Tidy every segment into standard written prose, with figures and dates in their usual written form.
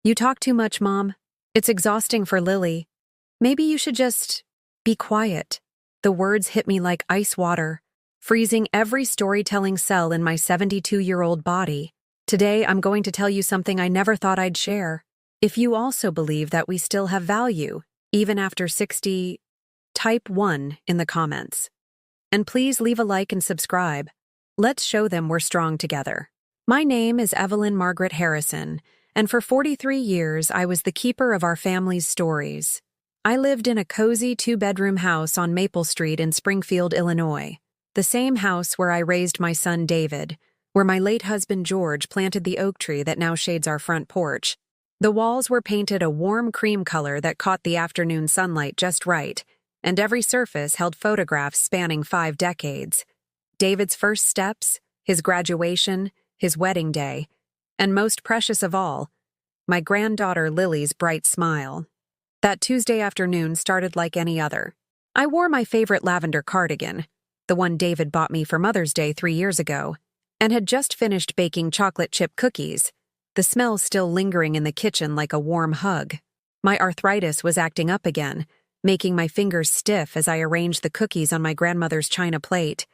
You talk too much, Mom. It's exhausting for Lily. Maybe you should just be quiet. The words hit me like ice water, freezing every storytelling cell in my 72-year-old body. Today, I'm going to tell you something I never thought I'd share. If you also believe that we still have value, even after 60, type 1 in the comments. And please leave a like and subscribe. Let's show them we're strong together. My name is Evelyn Margaret Harrison, and for 43 years I was the keeper of our family's stories. I lived in a cozy 2-bedroom house on Maple Street in Springfield, Illinois, the same house where I raised my son David, where my late husband George planted the oak tree that now shades our front porch. The walls were painted a warm cream color that caught the afternoon sunlight just right, and every surface held photographs spanning 5 decades. David's first steps, his graduation, his wedding day, and most precious of all, my granddaughter Lily's bright smile. That Tuesday afternoon started like any other. I wore my favorite lavender cardigan, the one David bought me for Mother's Day 3 years ago, and had just finished baking chocolate chip cookies, the smell still lingering in the kitchen like a warm hug. My arthritis was acting up again, making my fingers stiff as I arranged the cookies on my grandmother's china plate.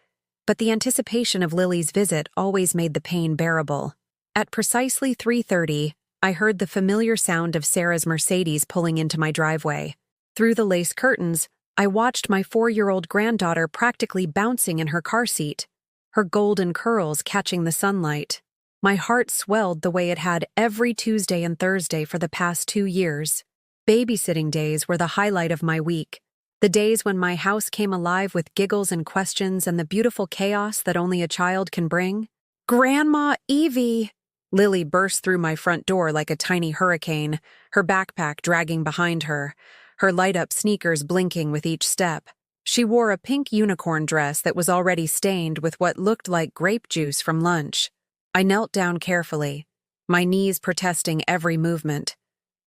But the anticipation of Lily's visit always made the pain bearable. At precisely 3:30, I heard the familiar sound of Sarah's Mercedes pulling into my driveway. Through the lace curtains, I watched my 4-year-old granddaughter practically bouncing in her car seat, her golden curls catching the sunlight. My heart swelled the way it had every Tuesday and Thursday for the past 2 years. Babysitting days were the highlight of my week. The days when my house came alive with giggles and questions and the beautiful chaos that only a child can bring. "Grandma Evie!" Lily burst through my front door like a tiny hurricane, her backpack dragging behind her, her light-up sneakers blinking with each step. She wore a pink unicorn dress that was already stained with what looked like grape juice from lunch. I knelt down carefully, my knees protesting every movement,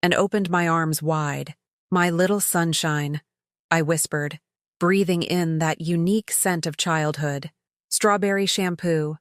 and opened my arms wide. "My little sunshine," I whispered, breathing in that unique scent of childhood. Strawberry shampoo,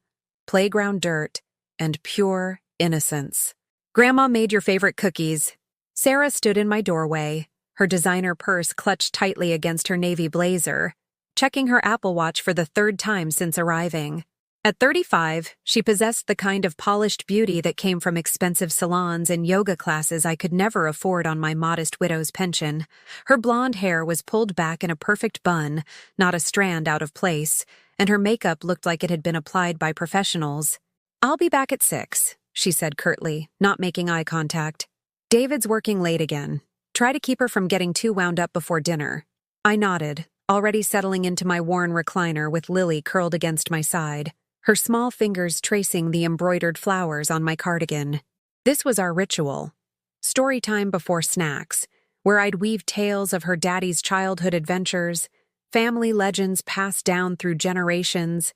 playground dirt, and pure innocence. "Grandma made your favorite cookies." Sarah stood in my doorway, her designer purse clutched tightly against her navy blazer, checking her Apple Watch for the 3rd time since arriving. At 35, she possessed the kind of polished beauty that came from expensive salons and yoga classes I could never afford on my modest widow's pension. Her blonde hair was pulled back in a perfect bun, not a strand out of place, and her makeup looked like it had been applied by professionals. "I'll be back at 6, she said curtly, not making eye contact. "David's working late again. Try to keep her from getting too wound up before dinner." I nodded, already settling into my worn recliner with Lily curled against my side, her small fingers tracing the embroidered flowers on my cardigan. This was our ritual. Story time before snacks, where I'd weave tales of her daddy's childhood adventures, family legends passed down through generations,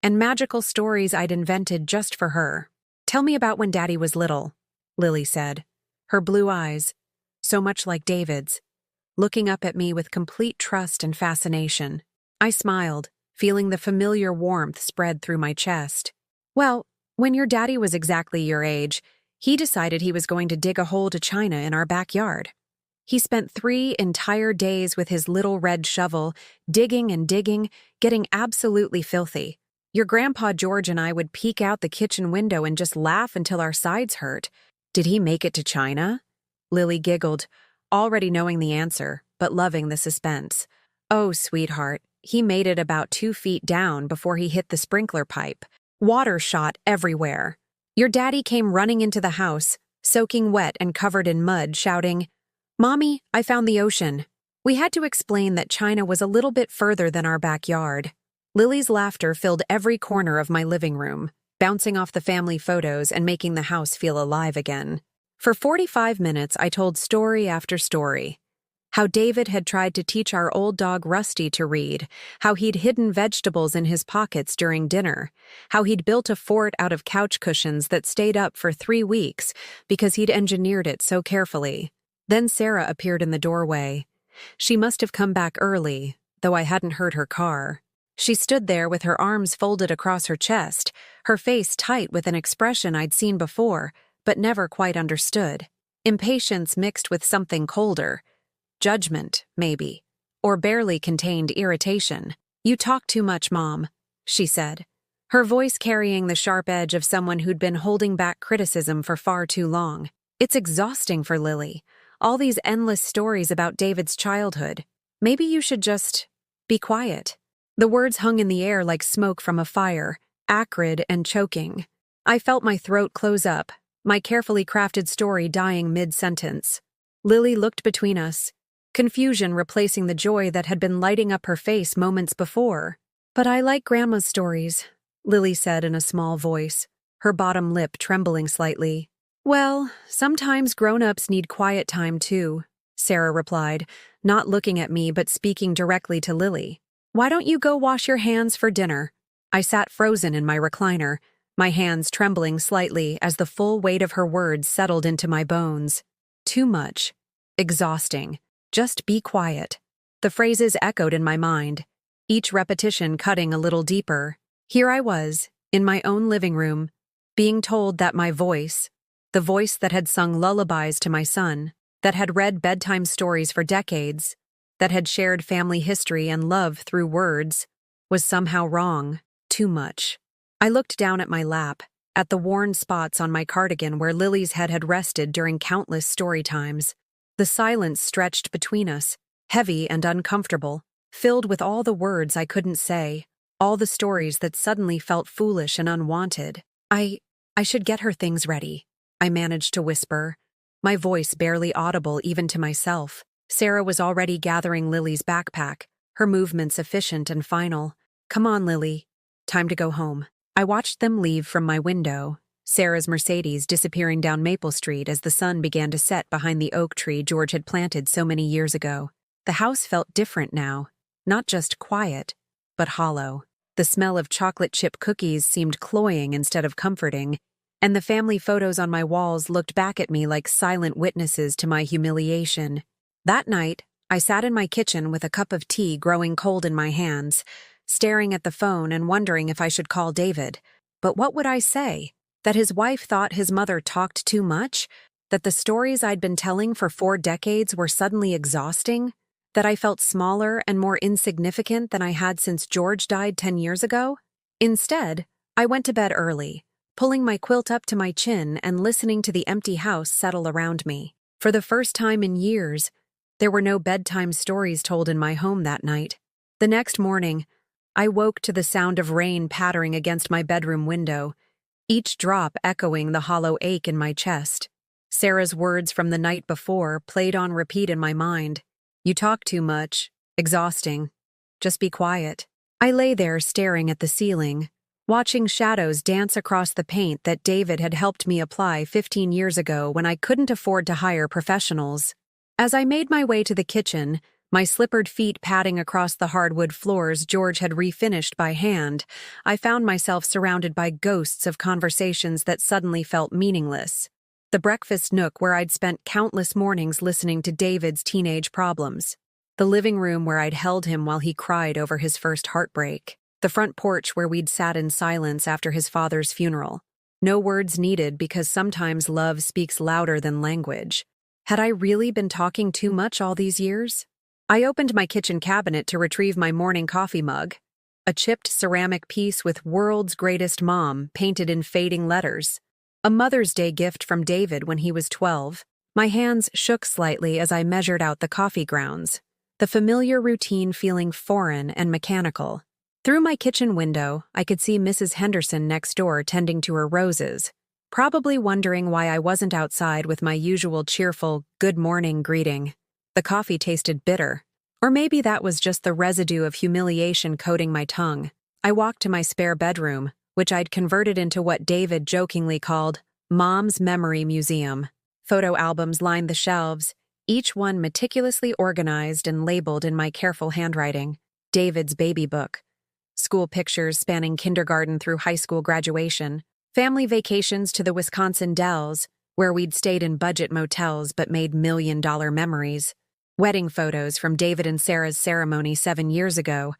and magical stories I'd invented just for her. "Tell me about when Daddy was little," Lily said, her blue eyes, so much like David's, looking up at me with complete trust and fascination. I smiled, feeling the familiar warmth spread through my chest. "Well, when your daddy was exactly your age, he decided he was going to dig a hole to China in our backyard. He spent 3 entire days with his little red shovel, digging and digging, getting absolutely filthy. Your grandpa George and I would peek out the kitchen window and just laugh until our sides hurt." "Did he make it to China?" Lily giggled, already knowing the answer, but loving the suspense. "Oh, sweetheart, he made it about 2 feet down before he hit the sprinkler pipe. Water shot everywhere. Your daddy came running into the house, soaking wet and covered in mud, shouting, 'Mommy, I found the ocean.' We had to explain that China was a little bit further than our backyard." Lily's laughter filled every corner of my living room, bouncing off the family photos and making the house feel alive again. For 45 minutes, I told story after story. How David had tried to teach our old dog Rusty to read, how he'd hidden vegetables in his pockets during dinner, how he'd built a fort out of couch cushions that stayed up for 3 weeks because he'd engineered it so carefully. Then Sarah appeared in the doorway. She must have come back early, though I hadn't heard her car. She stood there with her arms folded across her chest, her face tight with an expression I'd seen before, but never quite understood. Impatience mixed with something colder. Judgment, maybe. Or barely contained irritation. "You talk too much, Mom," she said, her voice carrying the sharp edge of someone who'd been holding back criticism for far too long. "It's exhausting for Lily. All these endless stories about David's childhood. Maybe you should just be quiet." The words hung in the air like smoke from a fire, acrid and choking. I felt my throat close up, my carefully crafted story dying mid-sentence. Lily looked between us, confusion replacing the joy that had been lighting up her face moments before. "But I like Grandma's stories," Lily said in a small voice, her bottom lip trembling slightly. "Well, sometimes grown-ups need quiet time too," Sarah replied, not looking at me but speaking directly to Lily. "Why don't you go wash your hands for dinner?" I sat frozen in my recliner, my hands trembling slightly as the full weight of her words settled into my bones. Too much. Exhausting. Just be quiet. The phrases echoed in my mind, each repetition cutting a little deeper. Here I was, in my own living room, being told that my voice, the voice that had sung lullabies to my son, that had read bedtime stories for decades, that had shared family history and love through words, was somehow wrong. Too much. I looked down at my lap, at the worn spots on my cardigan where Lily's head had rested during countless story times. The silence stretched between us, heavy and uncomfortable, filled with all the words I couldn't say, all the stories that suddenly felt foolish and unwanted. I should get her things ready," I managed to whisper, my voice barely audible even to myself. Sarah was already gathering Lily's backpack, her movements efficient and final. "Come on, Lily. Time to go home." I watched them leave from my window, Sarah's Mercedes disappearing down Maple Street as the sun began to set behind the oak tree George had planted so many years ago. The house felt different now, not just quiet, but hollow. The smell of chocolate chip cookies seemed cloying instead of comforting, and the family photos on my walls looked back at me like silent witnesses to my humiliation. That night, I sat in my kitchen with a cup of tea growing cold in my hands, staring at the phone and wondering if I should call David. But what would I say? That his wife thought his mother talked too much? That the stories I'd been telling for 4 decades were suddenly exhausting? That I felt smaller and more insignificant than I had since George died 10 years ago? Instead, I went to bed early, pulling my quilt up to my chin and listening to the empty house settle around me. For the first time in years, there were no bedtime stories told in my home that night. The next morning, I woke to the sound of rain pattering against my bedroom window, each drop echoing the hollow ache in my chest. Sarah's words from the night before played on repeat in my mind. "You talk too much. Exhausting. Just be quiet." I lay there staring at the ceiling, watching shadows dance across the paint that David had helped me apply 15 years ago when I couldn't afford to hire professionals. As I made my way to the kitchen, my slippered feet padding across the hardwood floors George had refinished by hand, I found myself surrounded by ghosts of conversations that suddenly felt meaningless. The breakfast nook where I'd spent countless mornings listening to David's teenage problems. The living room where I'd held him while he cried over his first heartbreak. The front porch where we'd sat in silence after his father's funeral. No words needed because sometimes love speaks louder than language. Had I really been talking too much all these years? I opened my kitchen cabinet to retrieve my morning coffee mug. A chipped ceramic piece with "World's Greatest Mom" painted in fading letters. A Mother's Day gift from David when he was 12. My hands shook slightly as I measured out the coffee grounds, the familiar routine feeling foreign and mechanical. Through my kitchen window, I could see Mrs. Henderson next door tending to her roses, probably wondering why I wasn't outside with my usual cheerful "good morning" greeting. The coffee tasted bitter. Or maybe that was just the residue of humiliation coating my tongue. I walked to my spare bedroom, which I'd converted into what David jokingly called Mom's Memory Museum. Photo albums lined the shelves, each one meticulously organized and labeled in my careful handwriting. David's baby book. School pictures spanning kindergarten through high school graduation. Family vacations to the Wisconsin Dells, where we'd stayed in budget motels but made million-dollar memories. Wedding photos from David and Sarah's ceremony 7 years ago,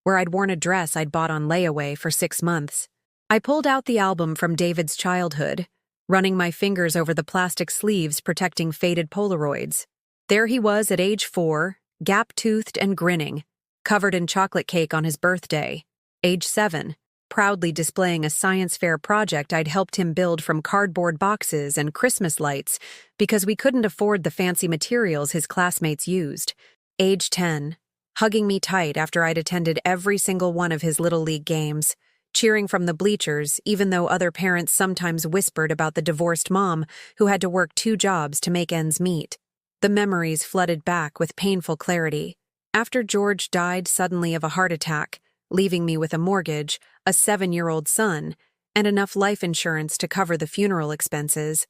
where I'd worn a dress I'd bought on layaway for 6 months. I pulled out the album from David's childhood, running my fingers over the plastic sleeves protecting faded Polaroids. There he was at age 4, gap-toothed and grinning, covered in chocolate cake on his birthday. Age 7, proudly displaying a science fair project I'd helped him build from cardboard boxes and Christmas lights because we couldn't afford the fancy materials his classmates used. Age 10, hugging me tight after I'd attended every single one of his Little League games, cheering from the bleachers even though other parents sometimes whispered about the divorced mom who had to work 2 jobs to make ends meet. The memories flooded back with painful clarity. After George died suddenly of a heart attack, leaving me with a mortgage, a 7-year-old son, and enough life insurance to cover the funeral expenses,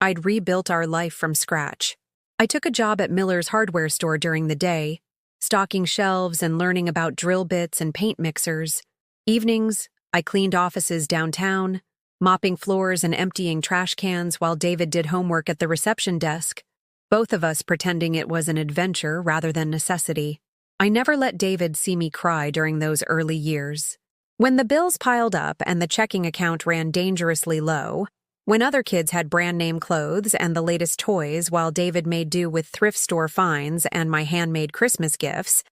I'd rebuilt our life from scratch. I took a job at Miller's hardware store during the day, stocking shelves and learning about drill bits and paint mixers. Evenings, I cleaned offices downtown, mopping floors and emptying trash cans while David did homework at the reception desk, both of us pretending it was an adventure rather than necessity. I never let David see me cry during those early years. When the bills piled up and the checking account ran dangerously low, when other kids had brand-name clothes and the latest toys while David made do with thrift store finds and my handmade Christmas gifts,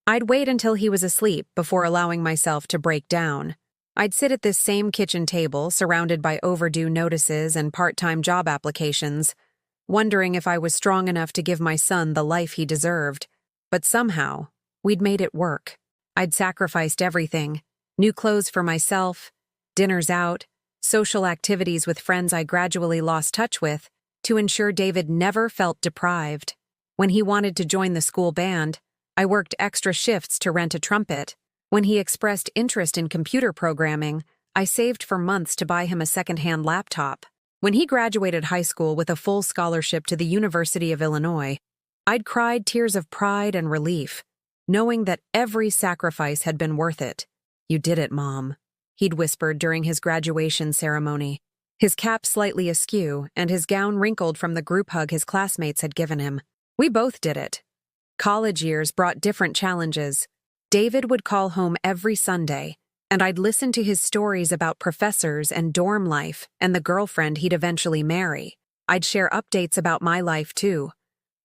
I'd wait until he was asleep before allowing myself to break down. I'd sit at this same kitchen table surrounded by overdue notices and part-time job applications, wondering if I was strong enough to give my son the life he deserved. But somehow, we'd made it work. I'd sacrificed everything: new clothes for myself, dinners out, social activities with friends I gradually lost touch with, to ensure David never felt deprived. When he wanted to join the school band, I worked extra shifts to rent a trumpet. When he expressed interest in computer programming, I saved for months to buy him a second-hand laptop. When he graduated high school with a full scholarship to the University of Illinois, I'd cried tears of pride and relief, knowing that every sacrifice had been worth it. "You did it, Mom," he'd whispered during his graduation ceremony, his cap slightly askew and his gown wrinkled from the group hug his classmates had given him. We both did it. College years brought different challenges. David would call home every Sunday, and I'd listen to his stories about professors and dorm life and the girlfriend he'd eventually marry. I'd share updates about my life, too.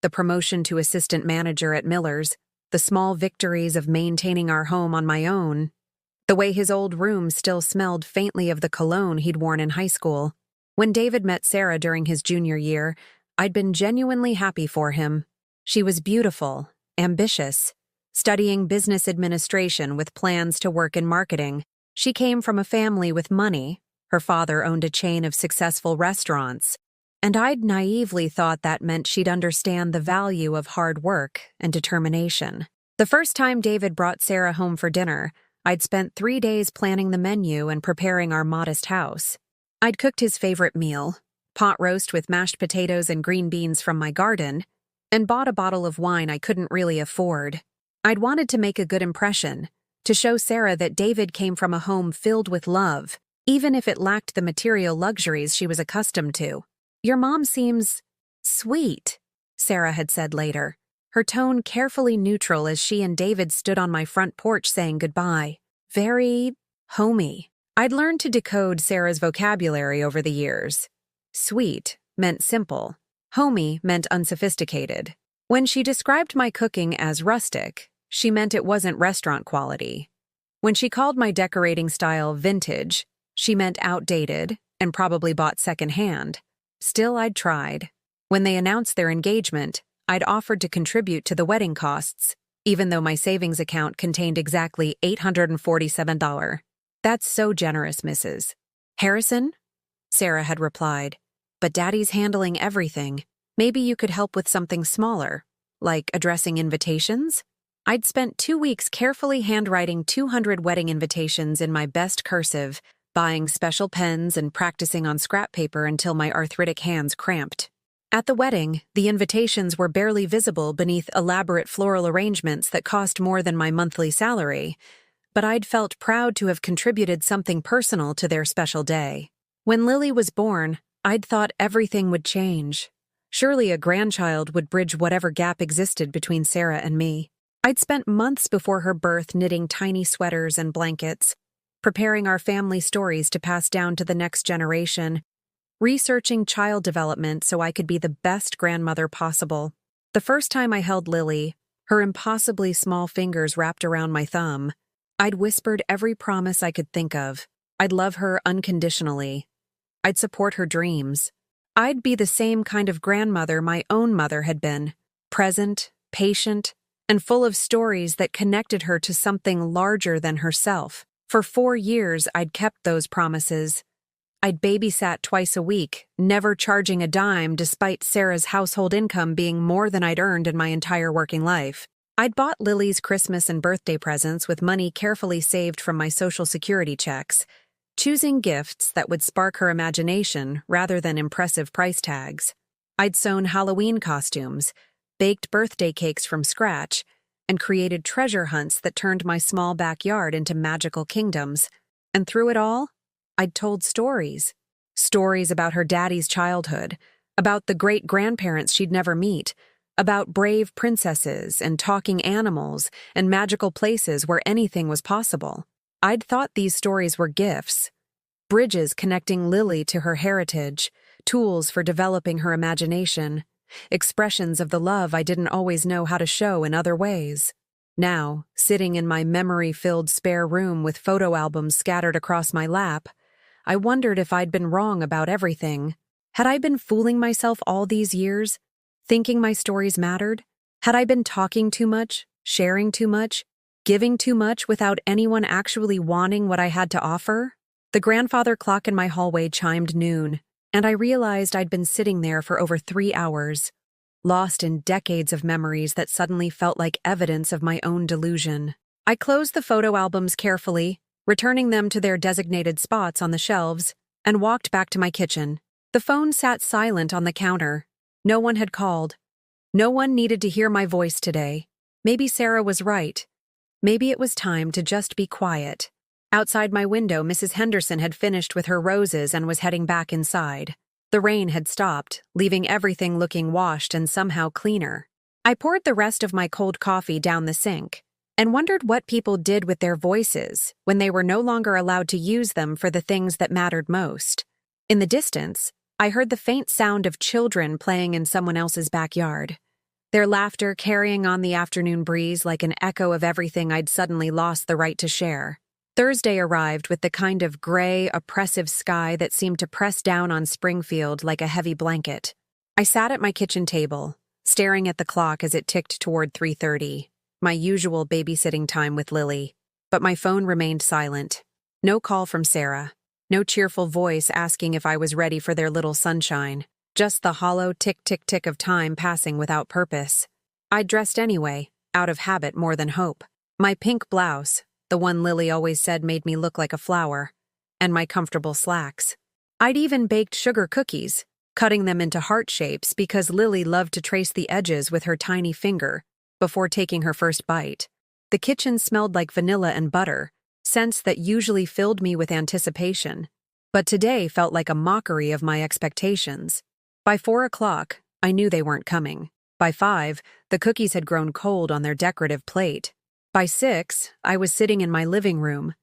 The promotion to assistant manager at Miller's, the small victories of maintaining our home on my own, the way his old room still smelled faintly of the cologne he'd worn in high school. When David met Sarah during his junior year, I'd been genuinely happy for him. She was beautiful, ambitious, studying business administration with plans to work in marketing. She came from a family with money. Her father owned a chain of successful restaurants, and I'd naively thought that meant she'd understand the value of hard work and determination. The first time David brought Sarah home for dinner, I'd spent 3 days planning the menu and preparing our modest house. I'd cooked his favorite meal, pot roast with mashed potatoes and green beans from my garden, and bought a bottle of wine I couldn't really afford. I'd wanted to make a good impression, to show Sarah that David came from a home filled with love, even if it lacked the material luxuries she was accustomed to. "Your mom seems sweet," Sarah had said later, her tone carefully neutral as she and David stood on my front porch saying goodbye. Very homey. I'd learned to decode Sarah's vocabulary over the years. Sweet meant simple. Homey meant unsophisticated. When she described my cooking as rustic, she meant it wasn't restaurant quality. When she called my decorating style vintage, she meant outdated and probably bought secondhand. Still, I'd tried. When they announced their engagement, I'd offered to contribute to the wedding costs, even though my savings account contained exactly $847. "That's so generous, Mrs. Harrison," Sarah had replied, "but Daddy's handling everything. Maybe you could help with something smaller, like addressing invitations?" I'd spent 2 weeks carefully handwriting 200 wedding invitations in my best cursive, buying special pens and practicing on scrap paper until my arthritic hands cramped. At the wedding, the invitations were barely visible beneath elaborate floral arrangements that cost more than my monthly salary, but I'd felt proud to have contributed something personal to their special day. When Lily was born, I'd thought everything would change. Surely a grandchild would bridge whatever gap existed between Sarah and me. I'd spent months before her birth knitting tiny sweaters and blankets, preparing our family stories to pass down to the next generation, researching child development so I could be the best grandmother possible. The first time I held Lily, her impossibly small fingers wrapped around my thumb, I'd whispered every promise I could think of. I'd love her unconditionally. I'd support her dreams. I'd be the same kind of grandmother my own mother had been, present, patient, and full of stories that connected her to something larger than herself. For 4 years, I'd kept those promises. I'd babysat twice a week, never charging a dime despite Sarah's household income being more than I'd earned in my entire working life. I'd bought Lily's Christmas and birthday presents with money carefully saved from my Social Security checks, choosing gifts that would spark her imagination rather than impressive price tags. I'd sewn Halloween costumes, baked birthday cakes from scratch, and created treasure hunts that turned my small backyard into magical kingdoms. And through it all, I'd told stories. Stories about her daddy's childhood, about the great-grandparents she'd never meet, about brave princesses and talking animals and magical places where anything was possible. I'd thought these stories were gifts, bridges connecting Lily to her heritage, tools for developing her imagination, expressions of the love I didn't always know how to show in other ways. Now, sitting in my memory-filled spare room with photo albums scattered across my lap, I wondered if I'd been wrong about everything. Had I been fooling myself all these years, thinking my stories mattered? Had I been talking too much, sharing too much, giving too much without anyone actually wanting what I had to offer? The grandfather clock in my hallway chimed noon, and I realized I'd been sitting there for over 3 hours, lost in decades of memories that suddenly felt like evidence of my own delusion. I closed the photo albums carefully, returning them to their designated spots on the shelves, and walked back to my kitchen. The phone sat silent on the counter. No one had called. No one needed to hear my voice today. Maybe Sarah was right. Maybe it was time to just be quiet. Outside my window, Mrs. Henderson had finished with her roses and was heading back inside. The rain had stopped, leaving everything looking washed and somehow cleaner. I poured the rest of my cold coffee down the sink and wondered what people did with their voices when they were no longer allowed to use them for the things that mattered most. In the distance, I heard the faint sound of children playing in someone else's backyard, their laughter carrying on the afternoon breeze like an echo of everything I'd suddenly lost the right to share. Thursday arrived with the kind of gray, oppressive sky that seemed to press down on Springfield like a heavy blanket. I sat at my kitchen table, staring at the clock as it ticked toward 3:30, my usual babysitting time with Lily. But my phone remained silent. No call from Sarah. No cheerful voice asking if I was ready for their little sunshine. Just the hollow tick-tick-tick of time passing without purpose. I'd dressed anyway, out of habit more than hope. My pink blouse, the one Lily always said made me look like a flower, and my comfortable slacks. I'd even baked sugar cookies, cutting them into heart shapes because Lily loved to trace the edges with her tiny finger before taking her first bite. The kitchen smelled like vanilla and butter, scents that usually filled me with anticipation, but today felt like a mockery of my expectations. By 4 o'clock, I knew they weren't coming. By 5, the cookies had grown cold on their decorative plate. By 6, I was sitting in my living room,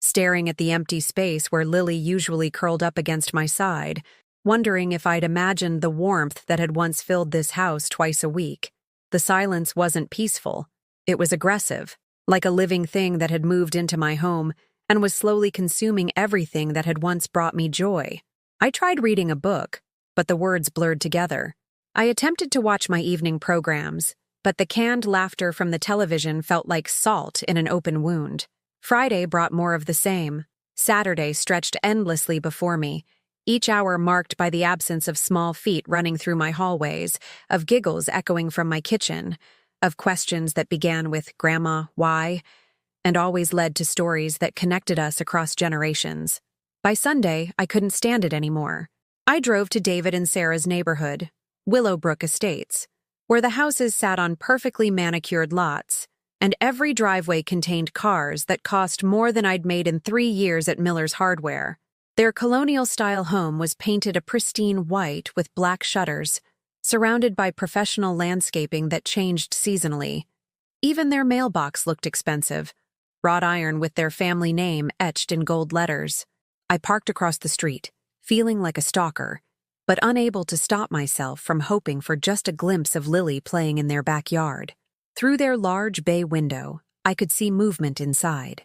staring at the empty space where Lily usually curled up against my side, wondering if I'd imagined the warmth that had once filled this house twice a week. The silence wasn't peaceful. It was aggressive, like a living thing that had moved into my home and was slowly consuming everything that had once brought me joy. I tried reading a book, but the words blurred together. I attempted to watch my evening programs, but the canned laughter from the television felt like salt in an open wound. Friday brought more of the same. Saturday stretched endlessly before me, each hour marked by the absence of small feet running through my hallways, of giggles echoing from my kitchen, of questions that began with "Grandma, why?" and always led to stories that connected us across generations. By Sunday, I couldn't stand it anymore. I drove to David and Sarah's neighborhood, Willowbrook Estates, where the houses sat on perfectly manicured lots, and every driveway contained cars that cost more than I'd made in 3 years at Miller's Hardware. Their colonial-style home was painted a pristine white with black shutters, surrounded by professional landscaping that changed seasonally. Even their mailbox looked expensive, wrought iron with their family name etched in gold letters. I parked across the street, feeling like a stalker, but unable to stop myself from hoping for just a glimpse of Lily playing in their backyard. Through their large bay window, I could see movement inside.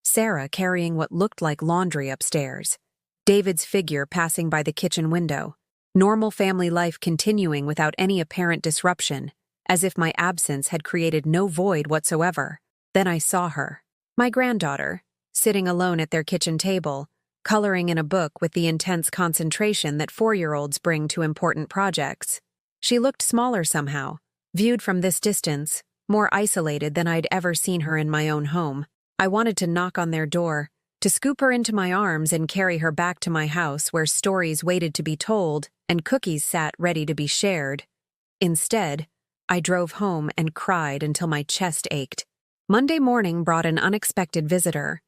Sarah carrying what looked like laundry upstairs. David's figure passing by the kitchen window. Normal family life continuing without any apparent disruption, as if my absence had created no void whatsoever. Then I saw her, my granddaughter, sitting alone at their kitchen table, coloring in a book with the intense concentration that 4-year-olds bring to important projects. She looked smaller somehow, viewed from this distance, more isolated than I'd ever seen her in my own home. I wanted to knock on their door, to scoop her into my arms and carry her back to my house where stories waited to be told and cookies sat ready to be shared. Instead, I drove home and cried until my chest ached. Monday morning brought an unexpected visitor.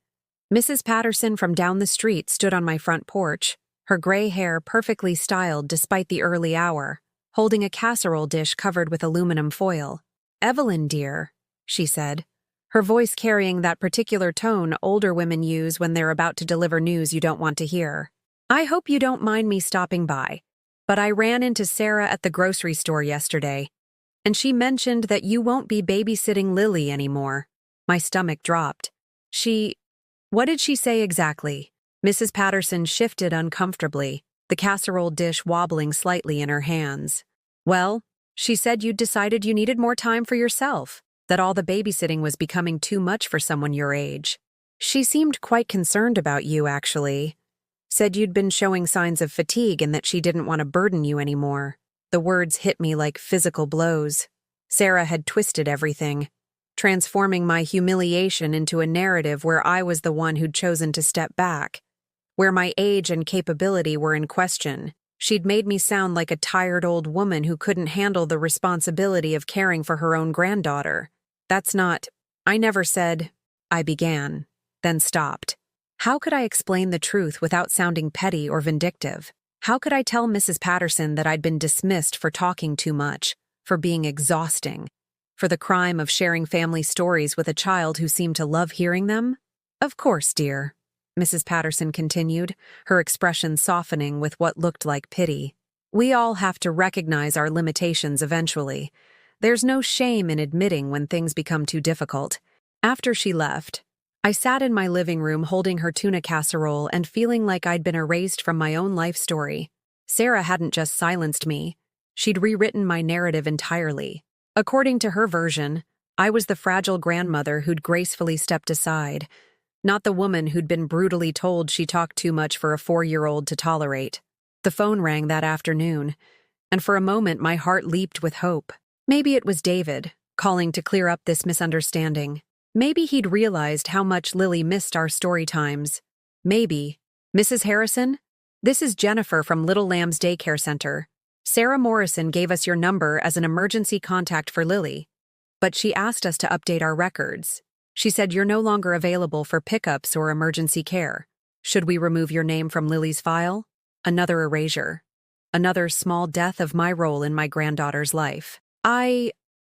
Mrs. Patterson from down the street stood on my front porch, her gray hair perfectly styled despite the early hour, holding a casserole dish covered with aluminum foil. "Evelyn, dear," she said, her voice carrying that particular tone older women use when they're about to deliver news you don't want to hear. "I hope you don't mind me stopping by, but I ran into Sarah at the grocery store yesterday, and she mentioned that you won't be babysitting Lily anymore." My stomach dropped. What did she say exactly? Mrs. Patterson shifted uncomfortably, the casserole dish wobbling slightly in her hands. "Well, she said you'd decided you needed more time for yourself, that all the babysitting was becoming too much for someone your age. She seemed quite concerned about you, actually. Said you'd been showing signs of fatigue and that she didn't want to burden you anymore." The words hit me like physical blows. Sarah had twisted everything, transforming my humiliation into a narrative where I was the one who'd chosen to step back, where my age and capability were in question. She'd made me sound like a tired old woman who couldn't handle the responsibility of caring for her own granddaughter. I never said, I began, then stopped. How could I explain the truth without sounding petty or vindictive? How could I tell Mrs. Patterson that I'd been dismissed for talking too much, for being exhausting, for the crime of sharing family stories with a child who seemed to love hearing them? "Of course, dear," Mrs. Patterson continued, her expression softening with what looked like pity. "We all have to recognize our limitations eventually. There's no shame in admitting when things become too difficult." After she left, I sat in my living room holding her tuna casserole and feeling like I'd been erased from my own life story. Sarah hadn't just silenced me. She'd rewritten my narrative entirely. According to her version, I was the fragile grandmother who'd gracefully stepped aside, not the woman who'd been brutally told she talked too much for a 4-year-old to tolerate. The phone rang that afternoon, and for a moment my heart leaped with hope. Maybe it was David, calling to clear up this misunderstanding. Maybe he'd realized how much Lily missed our story times. Maybe. "Mrs. Harrison? This is Jennifer from Little Lamb's Daycare Center. Sarah Morrison gave us your number as an emergency contact for Lily, but she asked us to update our records. She said you're no longer available for pickups or emergency care. Should we remove your name from Lily's file?" Another erasure. Another small death of my role in my granddaughter's life.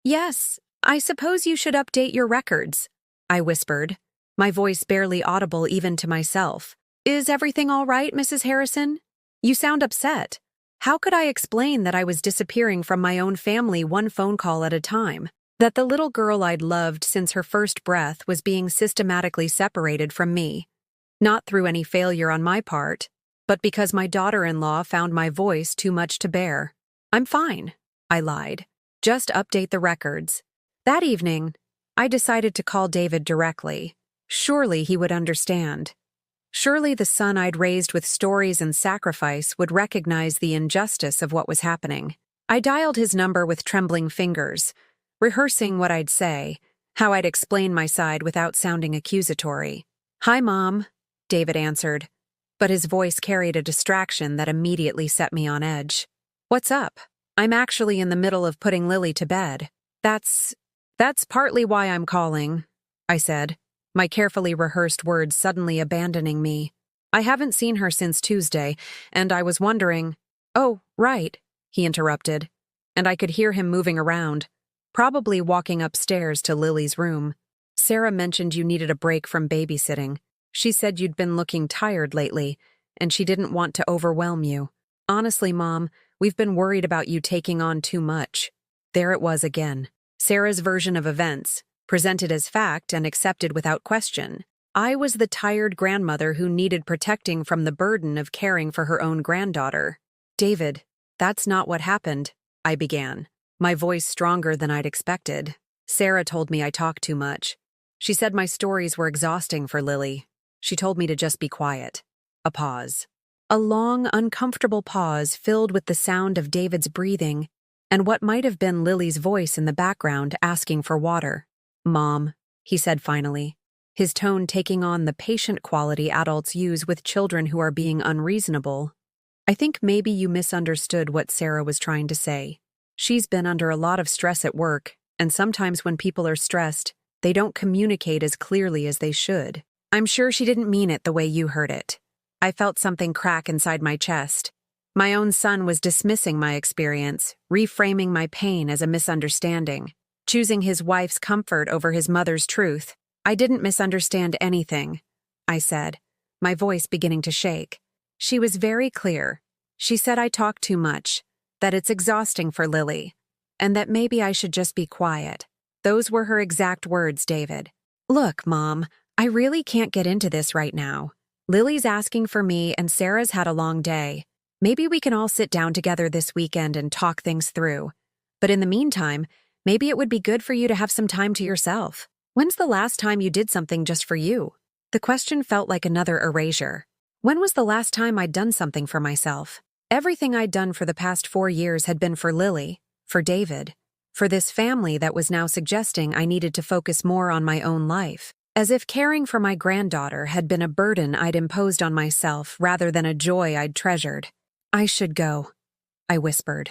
Yes, I suppose you should update your records," I whispered, my voice barely audible even to myself. "Is everything all right, Mrs. Harrison? You sound upset." How could I explain that I was disappearing from my own family one phone call at a time? That the little girl I'd loved since her first breath was being systematically separated from me? Not through any failure on my part, but because my daughter-in-law found my voice too much to bear. "I'm fine," I lied. "Just update the records." That evening, I decided to call David directly. Surely he would understand. Surely the son I'd raised with stories and sacrifice would recognize the injustice of what was happening. I dialed his number with trembling fingers, rehearsing what I'd say, how I'd explain my side without sounding accusatory. "Hi, Mom," David answered, but his voice carried a distraction that immediately set me on edge. "What's up? I'm actually in the middle of putting Lily to bed." That's partly why I'm calling," I said, my carefully rehearsed words suddenly abandoning me. "I haven't seen her since Tuesday, and I was wondering—" "Oh, right," he interrupted, and I could hear him moving around, probably walking upstairs to Lily's room. "Sarah mentioned you needed a break from babysitting. She said you'd been looking tired lately, and she didn't want to overwhelm you." Honestly, Mom, we've been worried about you taking on too much. There it was again. Sarah's version of events, presented as fact and accepted without question. I was the tired grandmother who needed protecting from the burden of caring for her own granddaughter. David, that's not what happened, I began, my voice stronger than I'd expected. Sarah told me I talked too much. She said my stories were exhausting for Lily. She told me to just be quiet. A pause. A long, uncomfortable pause filled with the sound of David's breathing and what might have been Lily's voice in the background asking for water. Mom, he said finally, his tone taking on the patient quality adults use with children who are being unreasonable. I think maybe you misunderstood what Sarah was trying to say. She's been under a lot of stress at work, and sometimes when people are stressed, they don't communicate as clearly as they should. I'm sure she didn't mean it the way you heard it. I felt something crack inside my chest. My own son was dismissing my experience, reframing my pain as a misunderstanding, choosing his wife's comfort over his mother's truth. I didn't misunderstand anything, I said, my voice beginning to shake. She was very clear. She said I talk too much, that it's exhausting for Lily, and that maybe I should just be quiet. Those were her exact words, David. Look, Mom, I really can't get into this right now. Lily's asking for me and Sarah's had a long day. Maybe we can all sit down together this weekend and talk things through. But in the meantime, maybe it would be good for you to have some time to yourself. When's the last time you did something just for you? The question felt like another erasure. When was the last time I'd done something for myself? Everything I'd done for the past 4 years had been for Lily, for David, for this family that was now suggesting I needed to focus more on my own life, as if caring for my granddaughter had been a burden I'd imposed on myself rather than a joy I'd treasured. I should go, I whispered,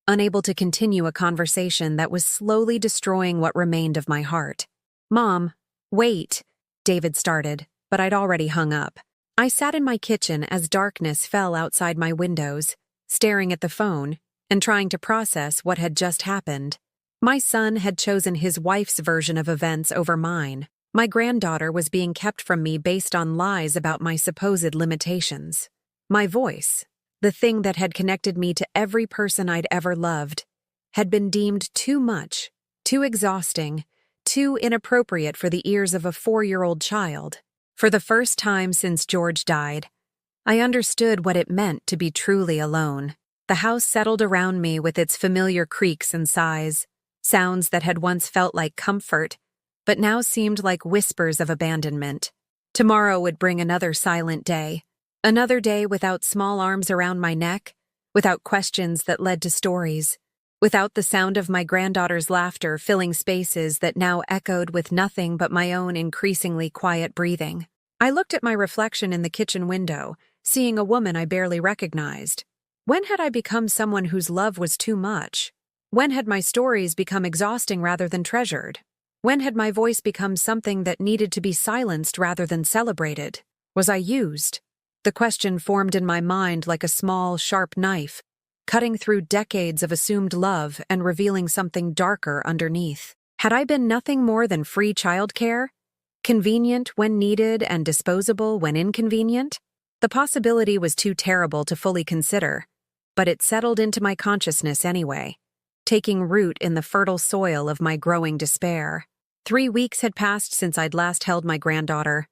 unable to continue a conversation that was slowly destroying what remained of my heart. Mom, wait, David started, but I'd already hung up. I sat in my kitchen as darkness fell outside my windows, staring at the phone and trying to process what had just happened. My son had chosen his wife's version of events over mine. My granddaughter was being kept from me based on lies about my supposed limitations. My voice, the thing that had connected me to every person I'd ever loved, had been deemed too much, too exhausting, too inappropriate for the ears of a 4-year-old child. For the first time since George died, I understood what it meant to be truly alone. The house settled around me with its familiar creaks and sighs, sounds that had once felt like comfort, but now seemed like whispers of abandonment. Tomorrow would bring another silent day, another day without small arms around my neck, without questions that led to stories, without the sound of my granddaughter's laughter filling spaces that now echoed with nothing but my own increasingly quiet breathing. I looked at my reflection in the kitchen window, seeing a woman I barely recognized. When had I become someone whose love was too much? When had my stories become exhausting rather than treasured? When had my voice become something that needed to be silenced rather than celebrated? Was I used? The question formed in my mind like a small, sharp knife, cutting through decades of assumed love and revealing something darker underneath. Had I been nothing more than free childcare? Convenient when needed and disposable when inconvenient? The possibility was too terrible to fully consider, but it settled into my consciousness anyway, taking root in the fertile soil of my growing despair. 3 weeks had passed since I'd last held my granddaughter.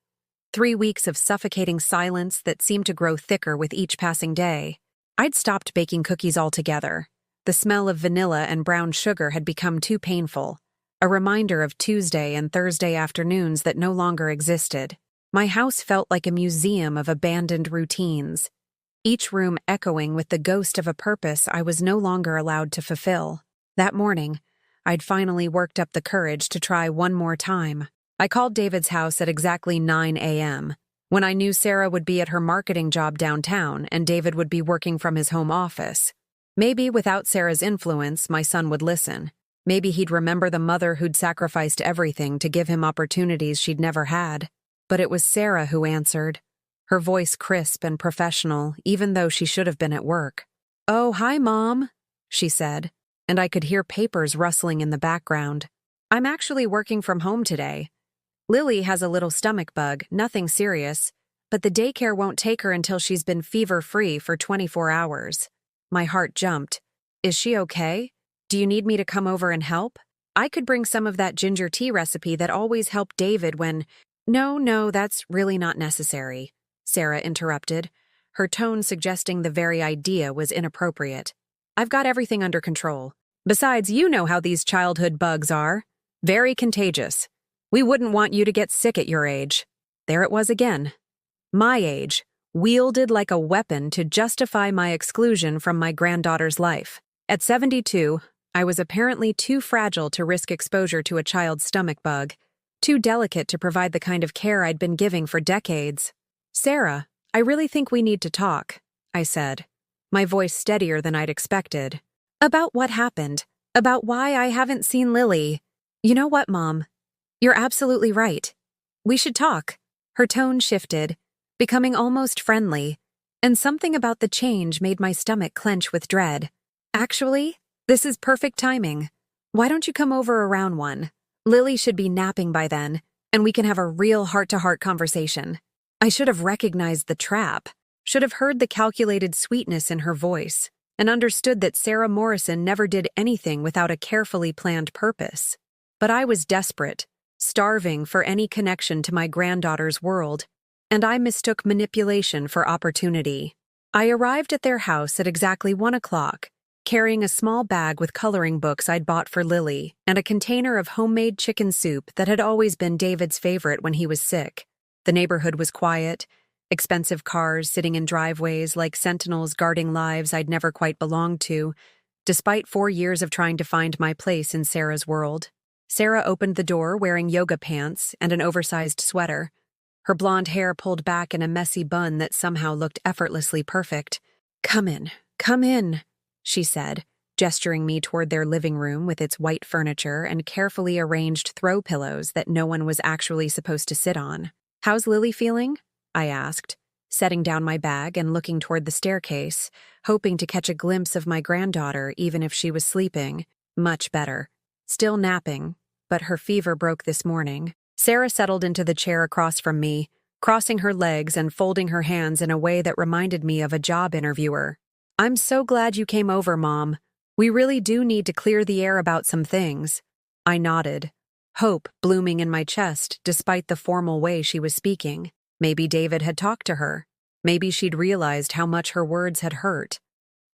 3 weeks of suffocating silence that seemed to grow thicker with each passing day. I'd stopped baking cookies altogether. The smell of vanilla and brown sugar had become too painful, a reminder of Tuesday and Thursday afternoons that no longer existed. My house felt like a museum of abandoned routines, each room echoing with the ghost of a purpose I was no longer allowed to fulfill. That morning, I'd finally worked up the courage to try one more time. I called David's house at exactly 9 a.m., when I knew Sarah would be at her marketing job downtown and David would be working from his home office. Maybe without Sarah's influence, my son would listen. Maybe he'd remember the mother who'd sacrificed everything to give him opportunities she'd never had. But it was Sarah who answered, her voice crisp and professional, even though she should have been at work. "Oh, hi, Mom," she said, and I could hear papers rustling in the background. "I'm actually working from home today. Lily has a little stomach bug, nothing serious. but the daycare won't take her until she's been fever-free for 24 hours. My heart jumped. Is she okay? Do you need me to come over and help? I could bring some of that ginger tea recipe that always helped David when— No, that's really not necessary, Sarah interrupted, her tone suggesting the very idea was inappropriate. I've got everything under control. Besides, you know how these childhood bugs are. Very contagious. We wouldn't want you to get sick at your age. There it was again. My age, wielded like a weapon to justify my exclusion from my granddaughter's life. At 72, I was apparently too fragile to risk exposure to a child's stomach bug, too delicate to provide the kind of care I'd been giving for decades. Sarah, I really think we need to talk, I said, my voice steadier than I'd expected. About what happened, about why I haven't seen Lily. You know what, Mom? You're absolutely right. We should talk. Her tone shifted, becoming almost friendly, and something about the change made my stomach clench with dread. Actually, this is perfect timing. Why don't you come over around 1? Lily should be napping by then, and we can have a real heart-to-heart conversation. I should have recognized the trap, should have heard the calculated sweetness in her voice, and understood that Sarah Morrison never did anything without a carefully planned purpose. But I was desperate, starving for any connection to my granddaughter's world, and I mistook manipulation for opportunity. I arrived at their house at exactly 1 o'clock, carrying a small bag with coloring books I'd bought for Lily and a container of homemade chicken soup that had always been David's favorite when he was sick. The neighborhood was quiet, expensive cars sitting in driveways like sentinels guarding lives I'd never quite belonged to, despite 4 years of trying to find my place in Sarah's world. Sarah opened the door wearing yoga pants and an oversized sweater, her blonde hair pulled back in a messy bun that somehow looked effortlessly perfect. Come in, she said, gesturing me toward their living room with its white furniture and carefully arranged throw pillows that no one was actually supposed to sit on. How's Lily feeling? I asked, setting down my bag and looking toward the staircase, hoping to catch a glimpse of my granddaughter even if she was sleeping. Much better. Still napping, but her fever broke this morning. Sarah settled into the chair across from me, crossing her legs and folding her hands in a way that reminded me of a job interviewer. I'm so glad you came over, Mom. We really do need to clear the air about some things. I nodded, hope blooming in my chest despite the formal way she was speaking. Maybe David had talked to her. Maybe she'd realized how much her words had hurt.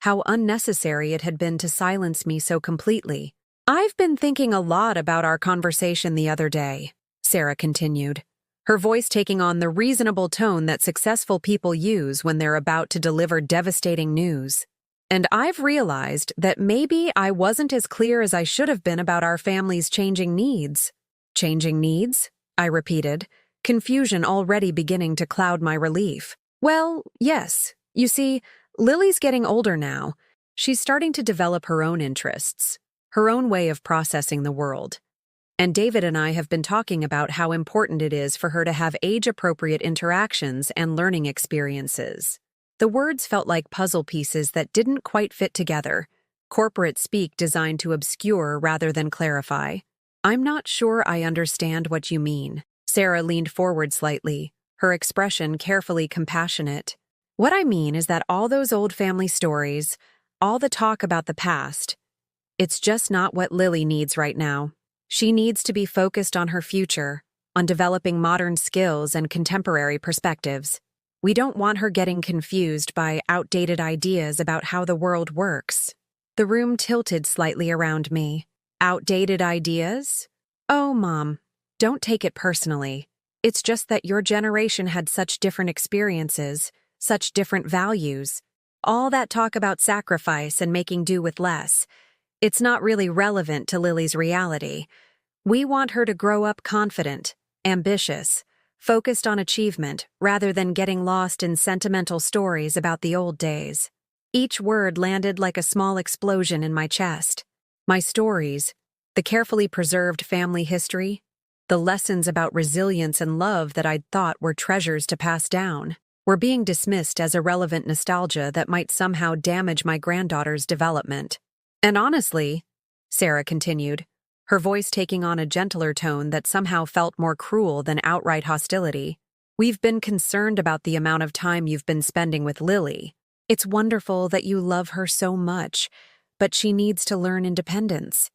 How unnecessary it had been to silence me so completely. I've been thinking a lot about our conversation the other day, Sarah continued, her voice taking on the reasonable tone that successful people use when they're about to deliver devastating news. And I've realized that maybe I wasn't as clear as I should have been about our family's changing needs. Changing needs? I repeated, confusion already beginning to cloud my relief. Well, yes. You see, Lily's getting older now. She's starting to develop her own interests, her own way of processing the world. And David and I have been talking about how important it is for her to have age-appropriate interactions and learning experiences. The words felt like puzzle pieces that didn't quite fit together, corporate speak designed to obscure rather than clarify. I'm not sure I understand what you mean. Sarah leaned forward slightly, her expression carefully compassionate. What I mean is that all those old family stories, all the talk about the past, it's just not what Lily needs right now. She needs to be focused on her future, on developing modern skills and contemporary perspectives. We don't want her getting confused by outdated ideas about how the world works. The room tilted slightly around me. Outdated ideas? Oh, Mom, don't take it personally. It's just that your generation had such different experiences, such different values. All that talk about sacrifice and making do with less, it's not really relevant to Lily's reality. We want her to grow up confident, ambitious, focused on achievement rather than getting lost in sentimental stories about the old days. Each word landed like a small explosion in my chest. My stories, the carefully preserved family history, the lessons about resilience and love that I'd thought were treasures to pass down, were being dismissed as irrelevant nostalgia that might somehow damage my granddaughter's development. And honestly, Sarah continued, her voice taking on a gentler tone that somehow felt more cruel than outright hostility, We've been concerned about the amount of time you've been spending with Lily. It's wonderful that you love her so much, but she needs to learn independence.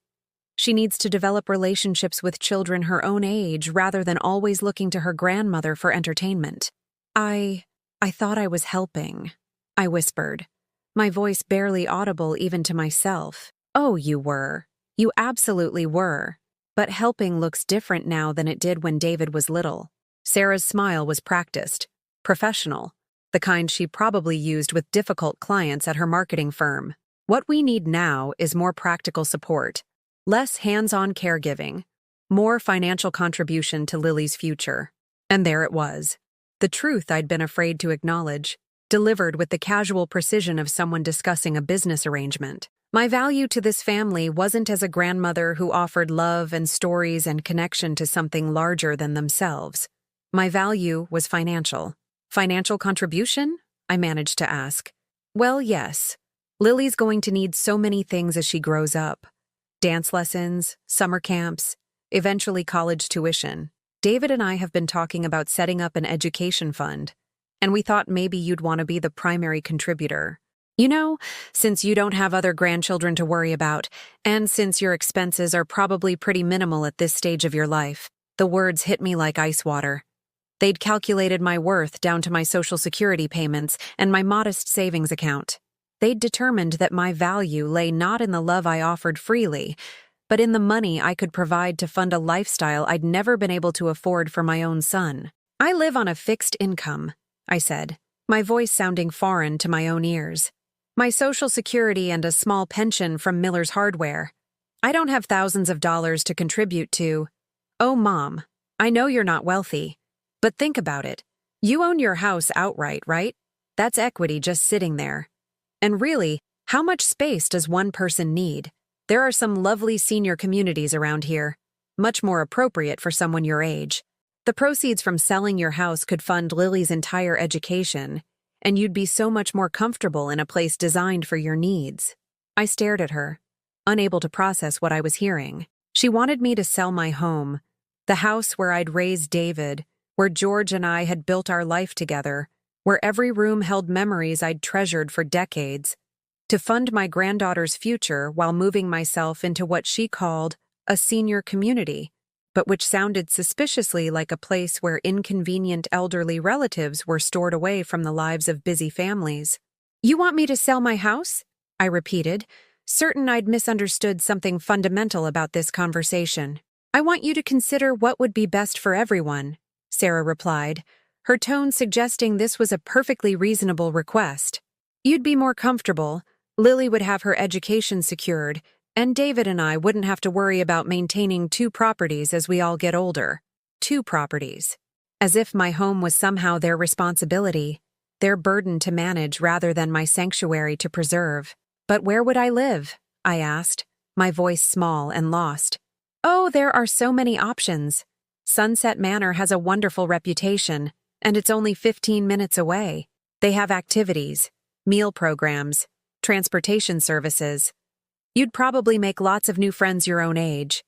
She needs to develop relationships with children her own age rather than always looking to her grandmother for entertainment. I thought I was helping, I whispered, my voice barely audible even to myself. Oh, you were. You absolutely were. But helping looks different now than it did when David was little. Sarah's smile was practiced, professional, the kind she probably used with difficult clients at her marketing firm. What we need now is more practical support, less hands-on caregiving, more financial contribution to Lily's future. And there it was. The truth I'd been afraid to acknowledge, delivered with the casual precision of someone discussing a business arrangement. My value to this family wasn't as a grandmother who offered love and stories and connection to something larger than themselves. My value was financial. Financial contribution? I managed to ask. Well, yes. Lily's going to need so many things as she grows up. Dance lessons, summer camps, eventually college tuition. David and I have been talking about setting up an education fund, and we thought maybe you'd want to be the primary contributor. You know, since you don't have other grandchildren to worry about, and since your expenses are probably pretty minimal at this stage of your life. The words hit me like ice water. They'd calculated my worth down to my Social Security payments and my modest savings account. They'd determined that my value lay not in the love I offered freely, but in the money I could provide to fund a lifestyle I'd never been able to afford for my own son. I live on a fixed income, I said, my voice sounding foreign to my own ears. My Social Security and a small pension from Miller's Hardware. I don't have thousands of dollars to contribute to. Oh, Mom, I know you're not wealthy, but think about it. You own your house outright, right? That's equity just sitting there. And really, how much space does one person need? There are some lovely senior communities around here, much more appropriate for someone your age. The proceeds from selling your house could fund Lily's entire education, and you'd be so much more comfortable in a place designed for your needs. I stared at her, unable to process what I was hearing. She wanted me to sell my home, the house where I'd raised David, where George and I had built our life together, where every room held memories I'd treasured for decades, to fund my granddaughter's future while moving myself into what she called a senior community, but which sounded suspiciously like a place where inconvenient elderly relatives were stored away from the lives of busy families. You want me to sell my house? I repeated, certain I'd misunderstood something fundamental about this conversation. I want you to consider what would be best for everyone, Sarah replied, her tone suggesting this was a perfectly reasonable request. You'd be more comfortable, Lily would have her education secured, and David and I wouldn't have to worry about maintaining 2 properties as we all get older. 2 properties. As if my home was somehow their responsibility, their burden to manage rather than my sanctuary to preserve. But where would I live? I asked, my voice small and lost. Oh, there are so many options. Sunset Manor has a wonderful reputation, and it's only 15 minutes away. They have activities, meal programs, transportation services. You'd probably make lots of new friends your own age.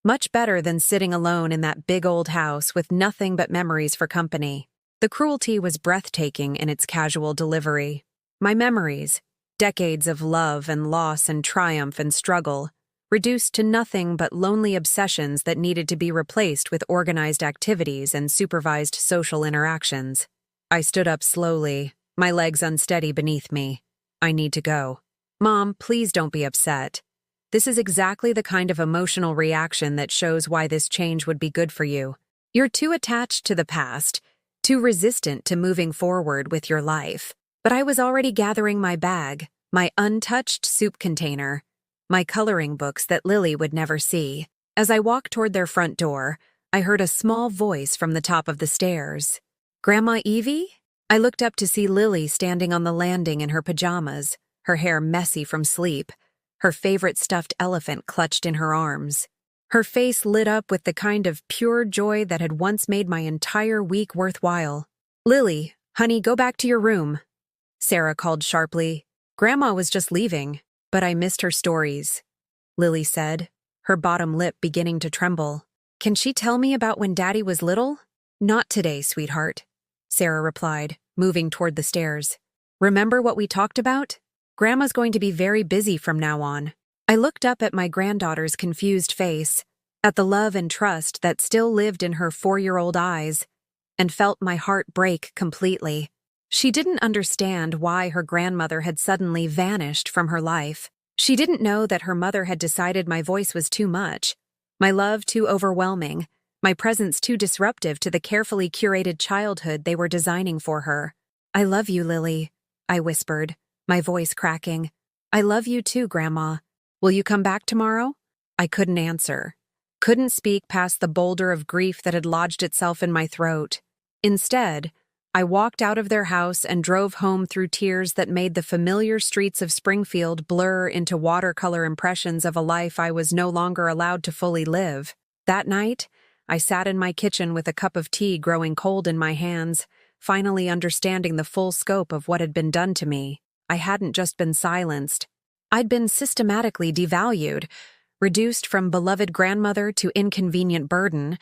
Much better than sitting alone in that big old house with nothing but memories for company. The cruelty was breathtaking in its casual delivery. My memories, decades of love and loss and triumph and struggle, reduced to nothing but lonely obsessions that needed to be replaced with organized activities and supervised social interactions. I stood up slowly, my legs unsteady beneath me. I need to go. Mom, please don't be upset. This is exactly the kind of emotional reaction that shows why this change would be good for you. You're too attached to the past, too resistant to moving forward with your life. But I was already gathering my bag, my untouched soup container, my coloring books that Lily would never see. As I walked toward their front door, I heard a small voice from the top of the stairs. Grandma Evie? I looked up to see Lily standing on the landing in her pajamas, her hair messy from sleep, her favorite stuffed elephant clutched in her arms. Her face lit up with the kind of pure joy that had once made my entire week worthwhile. Lily, honey, go back to your room, Sarah called sharply. Grandma was just leaving, but I missed her stories, Lily said, her bottom lip beginning to tremble. Can she tell me about when Daddy was little? Not today, sweetheart. Sarah replied, moving toward the stairs. Remember what we talked about? Grandma's going to be very busy from now on. I looked up at my granddaughter's confused face, at the love and trust that still lived in her 4-year-old eyes, and felt my heart break completely. She didn't understand why her grandmother had suddenly vanished from her life. She didn't know that her mother had decided my voice was too much, my love too overwhelming, my presence too disruptive to the carefully curated childhood they were designing for her. I love you, Lily, I whispered, my voice cracking. I love you too, Grandma. Will you come back tomorrow? I couldn't answer. Couldn't speak past the boulder of grief that had lodged itself in my throat. Instead, I walked out of their house and drove home through tears that made the familiar streets of Springfield blur into watercolor impressions of a life I was no longer allowed to fully live. That night, I sat in my kitchen with a cup of tea growing cold in my hands, finally understanding the full scope of what had been done to me. I hadn't just been silenced. I'd been systematically devalued, reduced from beloved grandmother to inconvenient burden,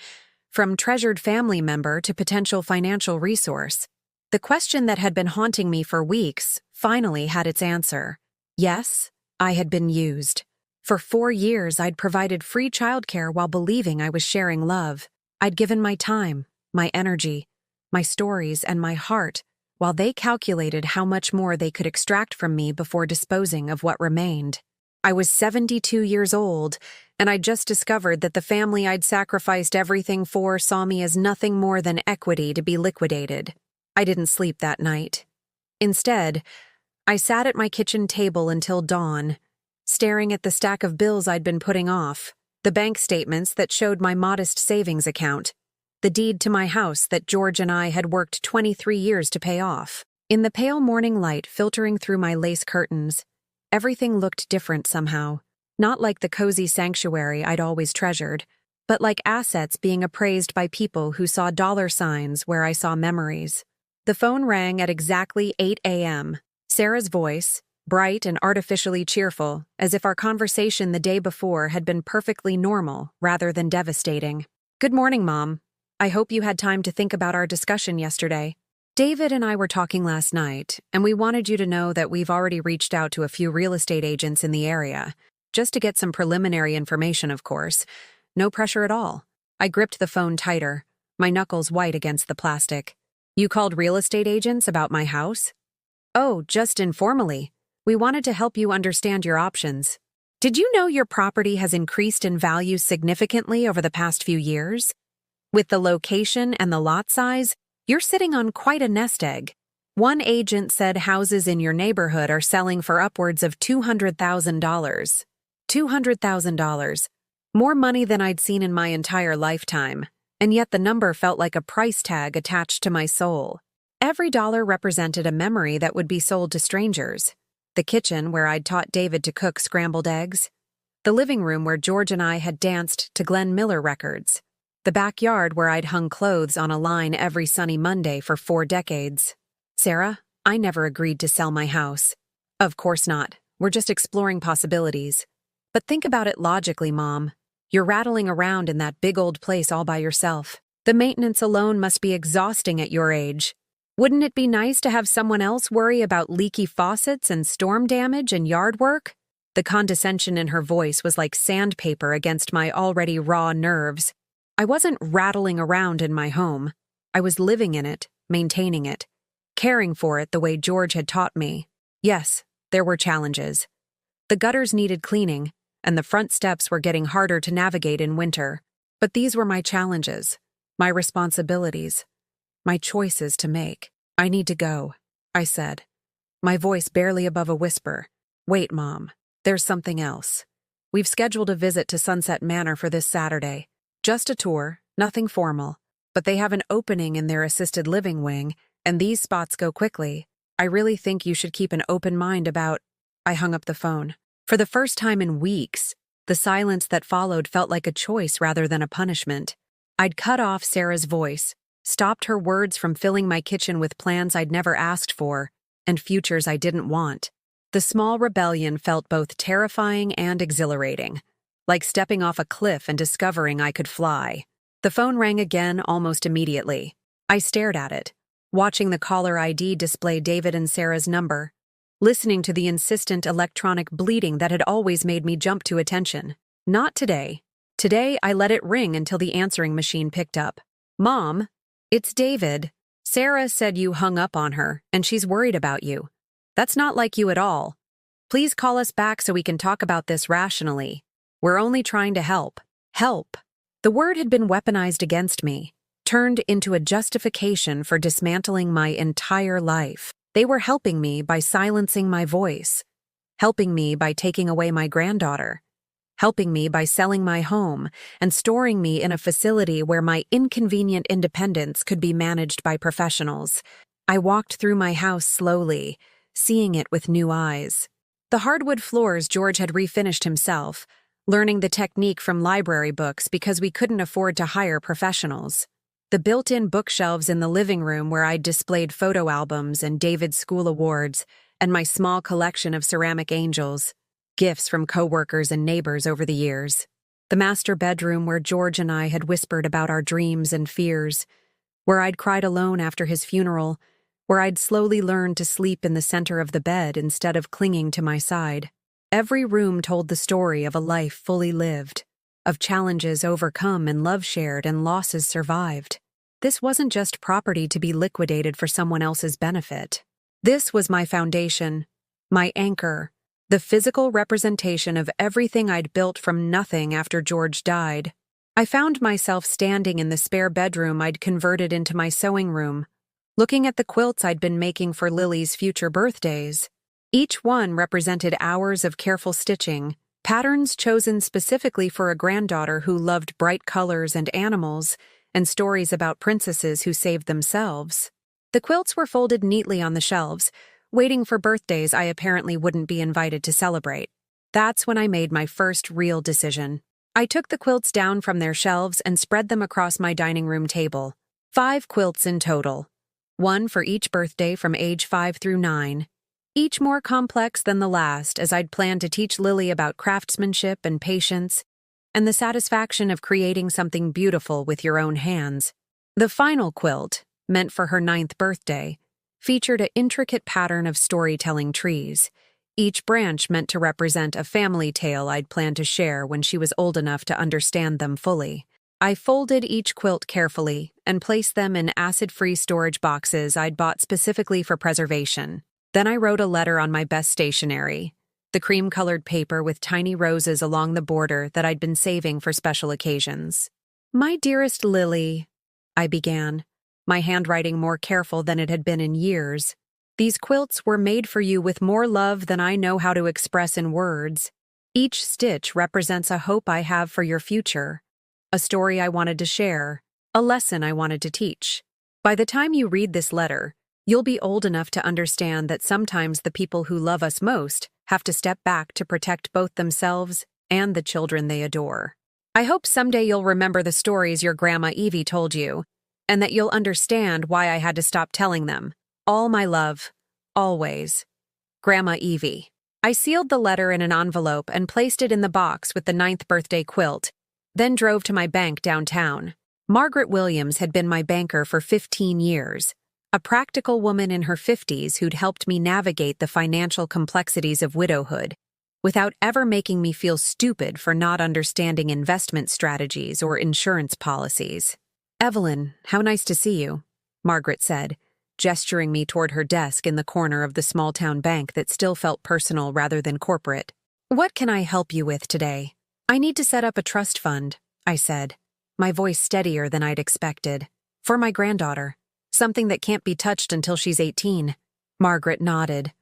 from treasured family member to potential financial resource. The question that had been haunting me for weeks finally had its answer. Yes, I had been used. For 4 years, I'd provided free childcare while believing I was sharing love. I'd given my time, my energy, my stories, and my heart, while they calculated how much more they could extract from me before disposing of what remained. I was 72 years old, and I'd just discovered that the family I'd sacrificed everything for saw me as nothing more than equity to be liquidated. I didn't sleep that night. Instead, I sat at my kitchen table until dawn, staring at the stack of bills I'd been putting off, the bank statements that showed my modest savings account, the deed to my house that George and I had worked 23 years to pay off. In the pale morning light filtering through my lace curtains, everything looked different somehow, not like the cozy sanctuary I'd always treasured, but like assets being appraised by people who saw dollar signs where I saw memories. The phone rang at exactly 8 a.m. Sarah's voice, bright and artificially cheerful, as if our conversation the day before had been perfectly normal rather than devastating. Good morning, Mom. I hope you had time to think about our discussion yesterday. David and I were talking last night, and we wanted you to know that we've already reached out to a few real estate agents in the area, just to get some preliminary information, of course. No pressure at all. I gripped the phone tighter, my knuckles white against the plastic. You called real estate agents about my house? Oh, just informally. We wanted to help you understand your options. Did you know your property has increased in value significantly over the past few years? With the location and the lot size, you're sitting on quite a nest egg. One agent said houses in your neighborhood are selling for upwards of $200,000. $200,000. More money than I'd seen in my entire lifetime, and yet the number felt like a price tag attached to my soul. Every dollar represented a memory that would be sold to strangers. The kitchen where I'd taught David to cook scrambled eggs. The living room where George and I had danced to Glenn Miller records. The backyard where I'd hung clothes on a line every sunny Monday for 4 decades. Sarah, I never agreed to sell my house. Of course not. We're just exploring possibilities. But think about it logically, Mom. You're rattling around in that big old place all by yourself. The maintenance alone must be exhausting at your age. Wouldn't it be nice to have someone else worry about leaky faucets and storm damage and yard work? The condescension in her voice was like sandpaper against my already raw nerves. I wasn't rattling around in my home. I was living in it, maintaining it, caring for it the way George had taught me. Yes, there were challenges. The gutters needed cleaning, and the front steps were getting harder to navigate in winter. But these were my challenges, my responsibilities, my choices to make. I need to go, I said, my voice barely above a whisper. Wait, Mom, there's something else. We've scheduled a visit to Sunset Manor for this Saturday. Just a tour, nothing formal, but they have an opening in their assisted living wing, and these spots go quickly. I really think you should keep an open mind about— I hung up the phone. For the first time in weeks, the silence that followed felt like a choice rather than a punishment. I'd cut off Sarah's voice, stopped her words from filling my kitchen with plans I'd never asked for, and futures I didn't want. The small rebellion felt both terrifying and exhilarating, like stepping off a cliff and discovering I could fly. The phone rang again almost immediately. I stared at it, watching the caller ID display David and Sarah's number, listening to the insistent electronic bleating that had always made me jump to attention. Not today. Today, I let it ring until the answering machine picked up. "Mom, it's David. Sarah said you hung up on her, and she's worried about you. That's not like you at all. Please call us back so we can talk about this rationally. We're only trying to help." Help. The word had been weaponized against me, turned into a justification for dismantling my entire life. They were helping me by silencing my voice, helping me by taking away my granddaughter, helping me by selling my home and storing me in a facility where my inconvenient independence could be managed by professionals. I walked through my house slowly, seeing it with new eyes. The hardwood floors George had refinished himself, learning the technique from library books because we couldn't afford to hire professionals. The built-in bookshelves in the living room where I'd displayed photo albums and David's school awards, and my small collection of ceramic angels, gifts from coworkers and neighbors over the years. The master bedroom where George and I had whispered about our dreams and fears, where I'd cried alone after his funeral, where I'd slowly learned to sleep in the center of the bed instead of clinging to my side. Every room told the story of a life fully lived, of challenges overcome and love shared and losses survived. This wasn't just property to be liquidated for someone else's benefit. This was my foundation, my anchor, the physical representation of everything I'd built from nothing after George died. I found myself standing in the spare bedroom I'd converted into my sewing room, looking at the quilts I'd been making for Lily's future birthdays. Each one represented hours of careful stitching, patterns chosen specifically for a granddaughter who loved bright colors and animals, and stories about princesses who saved themselves. The quilts were folded neatly on the shelves, waiting for birthdays I apparently wouldn't be invited to celebrate. That's when I made my first real decision. I took the quilts down from their shelves and spread them across my dining room table. 5 quilts in total, one for each birthday from age 5 through 9. Each more complex than the last, as I'd planned to teach Lily about craftsmanship and patience, and the satisfaction of creating something beautiful with your own hands. The final quilt, meant for her 9th birthday, featured an intricate pattern of storytelling trees, each branch meant to represent a family tale I'd planned to share when she was old enough to understand them fully. I folded each quilt carefully and placed them in acid-free storage boxes I'd bought specifically for preservation. Then I wrote a letter on my best stationery, the cream-colored paper with tiny roses along the border that I'd been saving for special occasions. "My dearest Lily," I began, my handwriting more careful than it had been in years. "These quilts were made for you with more love than I know how to express in words. Each stitch represents a hope I have for your future, a story I wanted to share, a lesson I wanted to teach. By the time you read this letter, you'll be old enough to understand that sometimes the people who love us most have to step back to protect both themselves and the children they adore. I hope someday you'll remember the stories your Grandma Evie told you, and that you'll understand why I had to stop telling them. All my love, always. Grandma Evie." I sealed the letter in an envelope and placed it in the box with the 9th birthday quilt, then drove to my bank downtown. Margaret Williams had been my banker for 15 years, a practical woman in her 50s who'd helped me navigate the financial complexities of widowhood, without ever making me feel stupid for not understanding investment strategies or insurance policies. "Evelyn, how nice to see you," Margaret said, gesturing me toward her desk in the corner of the small-town bank that still felt personal rather than corporate. "What can I help you with today?" "I need to set up a trust fund," I said, my voice steadier than I'd expected. "For my granddaughter. Something that can't be touched until she's 18. Margaret nodded,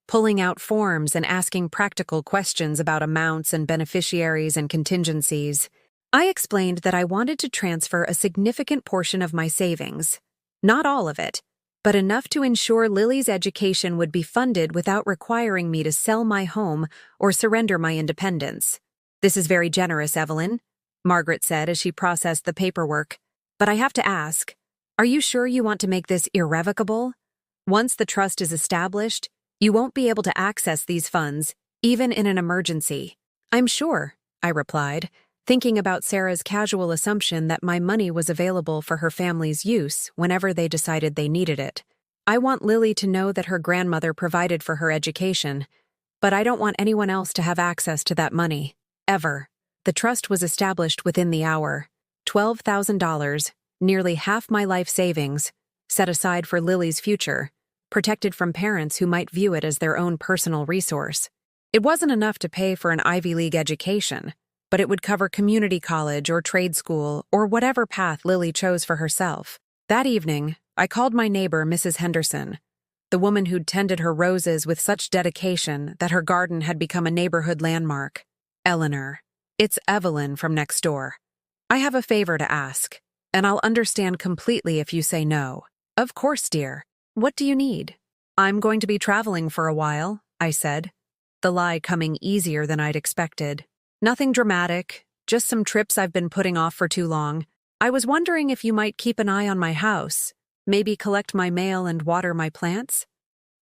pulling out forms and asking practical questions about amounts and beneficiaries and contingencies. I explained that I wanted to transfer a significant portion of my savings, not all of it, but enough to ensure Lily's education would be funded without requiring me to sell my home or surrender my independence. "This is very generous, Evelyn," Margaret said as she processed the paperwork. "But I have to ask, are you sure you want to make this irrevocable? Once the trust is established, you won't be able to access these funds, even in an emergency." "I'm sure," I replied, thinking about Sarah's casual assumption that my money was available for her family's use whenever they decided they needed it. I want Lily to know that her grandmother provided for her education, but I don't want anyone else to have access to that money, ever. The trust was established within the hour. $12,000, nearly half my life savings, set aside for Lily's future, protected from parents who might view it as their own personal resource. It wasn't enough to pay for an Ivy League education, but it would cover community college or trade school or whatever path Lily chose for herself. That evening, I called my neighbor, Mrs. Henderson, the woman who'd tended her roses with such dedication that her garden had become a neighborhood landmark. Eleanor. It's Evelyn from next door. I have a favor to ask, and I'll understand completely if you say no. Of course, dear. What do you need? I'm going to be traveling for a while, I said, the lie coming easier than I'd expected. Nothing dramatic, just some trips I've been putting off for too long. I was wondering if you might keep an eye on my house, maybe collect my mail and water my plants?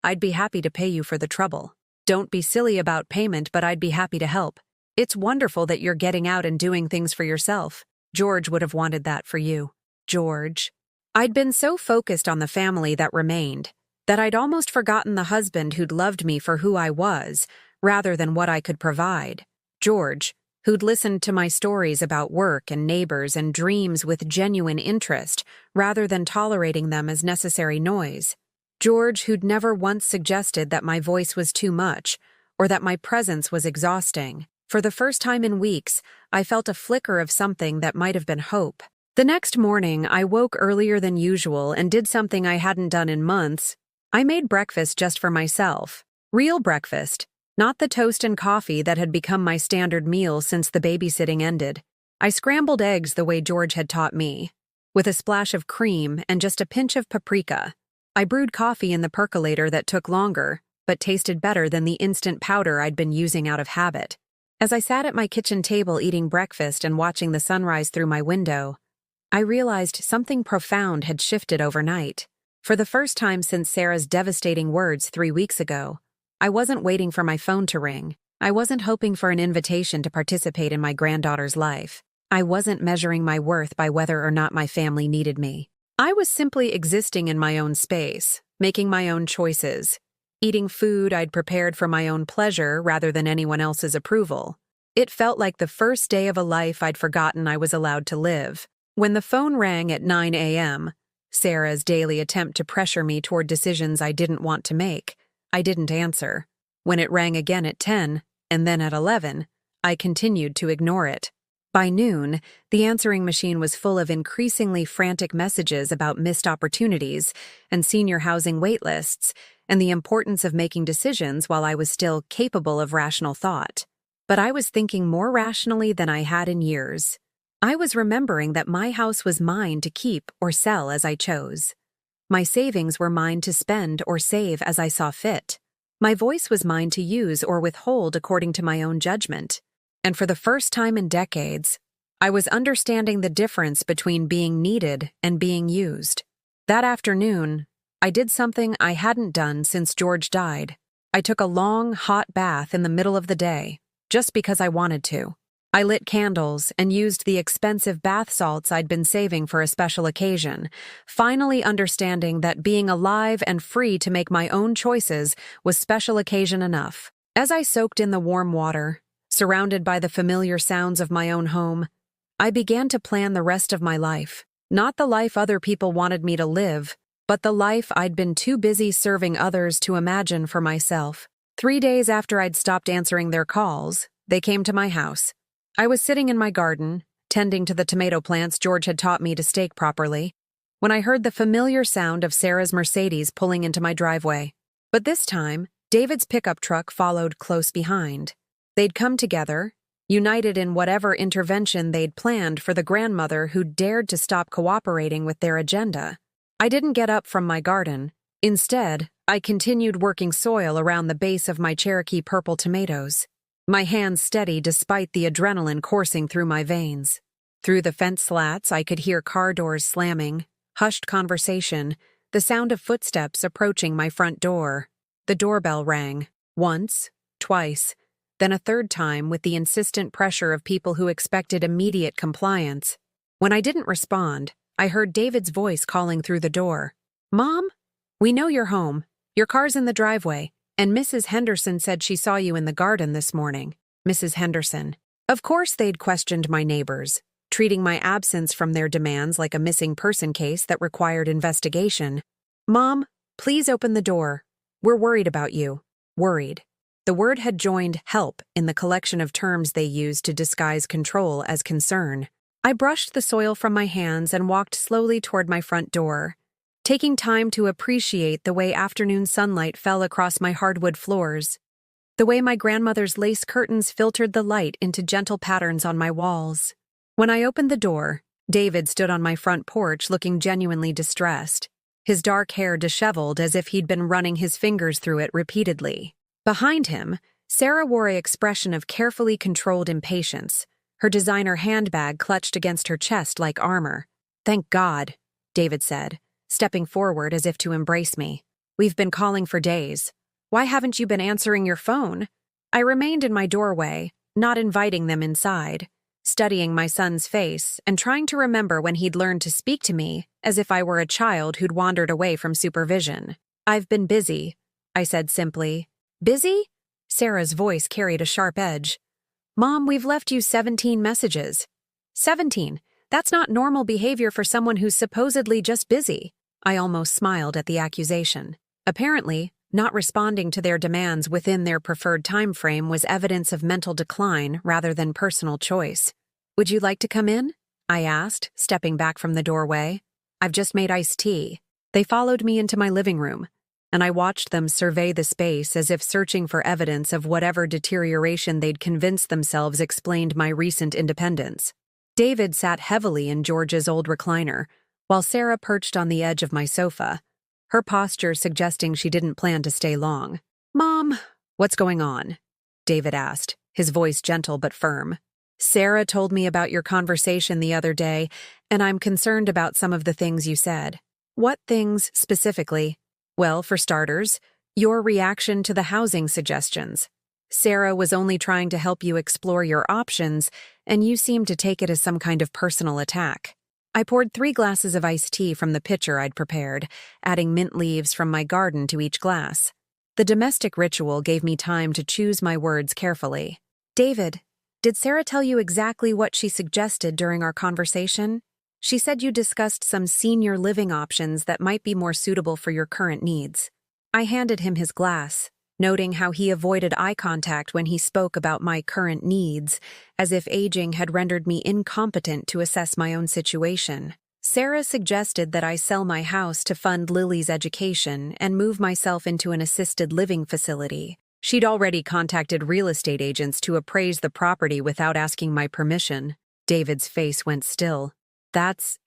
I'd be happy to pay you for the trouble. Don't be silly about payment, but I'd be happy to help. It's wonderful that you're getting out and doing things for yourself. George would have wanted that for you. George. I'd been so focused on the family that remained that I'd almost forgotten the husband who'd loved me for who I was, rather than what I could provide. George, who'd listened to my stories about work and neighbors and dreams with genuine interest, rather than tolerating them as necessary noise. George, who'd never once suggested that my voice was too much, or that my presence was exhausting. For the first time in weeks, I felt a flicker of something that might have been hope. The next morning, I woke earlier than usual and did something I hadn't done in months. I made breakfast just for myself. Real breakfast. Not the toast and coffee that had become my standard meal since the babysitting ended. I scrambled eggs the way George had taught me, with a splash of cream and just a pinch of paprika. I brewed coffee in the percolator that took longer, but tasted better than the instant powder I'd been using out of habit. As I sat at my kitchen table eating breakfast and watching the sunrise through my window, I realized something profound had shifted overnight. For the first time since Sarah's devastating words 3 weeks ago, I wasn't waiting for my phone to ring. I wasn't hoping for an invitation to participate in my granddaughter's life. I wasn't measuring my worth by whether or not my family needed me. I was simply existing in my own space, making my own choices, eating food I'd prepared for my own pleasure rather than anyone else's approval. It felt like the first day of a life I'd forgotten I was allowed to live. When the phone rang at 9 a.m., Sarah's daily attempt to pressure me toward decisions I didn't want to make, I didn't answer. When it rang again at 10, and then at 11, I continued to ignore it. By noon, the answering machine was full of increasingly frantic messages about missed opportunities and senior housing waitlists, and the importance of making decisions while I was still capable of rational thought. But I was thinking more rationally than I had in years. I was remembering that my house was mine to keep or sell as I chose. My savings were mine to spend or save as I saw fit. My voice was mine to use or withhold according to my own judgment. And for the first time in decades, I was understanding the difference between being needed and being used. That afternoon, I did something I hadn't done since George died. I took a long, hot bath in the middle of the day, just because I wanted to. I lit candles and used the expensive bath salts I'd been saving for a special occasion, finally understanding that being alive and free to make my own choices was special occasion enough. As I soaked in the warm water, surrounded by the familiar sounds of my own home, I began to plan the rest of my life. Not the life other people wanted me to live, but the life I'd been too busy serving others to imagine for myself. 3 days after I'd stopped answering their calls, they came to my house. I was sitting in my garden, tending to the tomato plants George had taught me to stake properly, when I heard the familiar sound of Sarah's Mercedes pulling into my driveway. But this time, David's pickup truck followed close behind. They'd come together, united in whatever intervention they'd planned for the grandmother who dared to stop cooperating with their agenda. I didn't get up from my garden. Instead, I continued working soil around the base of my Cherokee purple tomatoes, my hands steady despite the adrenaline coursing through my veins. Through the fence slats, I could hear car doors slamming, hushed conversation, the sound of footsteps approaching my front door. The doorbell rang. Once, twice. then a third time with the insistent pressure of people who expected immediate compliance. When I didn't respond, I heard David's voice calling through the door. "Mom? We know you're home. Your car's in the driveway, and Mrs. Henderson said she saw you in the garden this morning." Mrs. Henderson. Of course they'd questioned my neighbors, treating my absence from their demands like a missing person case that required investigation. "Mom, please open the door. We're worried about you." Worried. The word had joined help in the collection of terms they used to disguise control as concern. I brushed the soil from my hands and walked slowly toward my front door, taking time to appreciate the way afternoon sunlight fell across my hardwood floors, the way my grandmother's lace curtains filtered the light into gentle patterns on my walls. When I opened the door, David stood on my front porch looking genuinely distressed, his dark hair disheveled as if he'd been running his fingers through it repeatedly. Behind him, Sarah wore an expression of carefully controlled impatience, her designer handbag clutched against her chest like armor. "Thank God," David said, stepping forward as if to embrace me. "We've been calling for days. Why haven't you been answering your phone?" I remained in my doorway, not inviting them inside, studying my son's face and trying to remember when he'd learned to speak to me as if I were a child who'd wandered away from supervision. "I've been busy," I said simply. "Busy?" Sarah's voice carried a sharp edge. "Mom, we've left you 17 messages." 17? That's not normal behavior for someone who's supposedly just busy. I almost smiled at the accusation. Apparently, not responding to their demands within their preferred time frame was evidence of mental decline rather than personal choice. "Would you like to come in?" I asked, stepping back from the doorway. "I've just made iced tea." They followed me into my living room, and I watched them survey the space as if searching for evidence of whatever deterioration they'd convinced themselves explained my recent independence. David sat heavily in George's old recliner, while Sarah perched on the edge of my sofa, her posture suggesting she didn't plan to stay long. "Mom, what's going on?" David asked, his voice gentle but firm. "Sarah told me about your conversation the other day, and I'm concerned about some of the things you said." "What things, specifically?" "Well, for starters, your reaction to the housing suggestions. Sarah was only trying to help you explore your options, and you seemed to take it as some kind of personal attack." I poured 3 glasses of iced tea from the pitcher I'd prepared, adding mint leaves from my garden to each glass. The domestic ritual gave me time to choose my words carefully. "David, did Sarah tell you exactly what she suggested during our conversation?" "She said you discussed some senior living options that might be more suitable for your current needs." I handed him his glass, noting how he avoided eye contact when he spoke about my current needs, as if aging had rendered me incompetent to assess my own situation. "Sarah suggested that I sell my house to fund Lily's education and move myself into an assisted living facility. She'd already contacted real estate agents to appraise the property without asking my permission." David's face went still. That's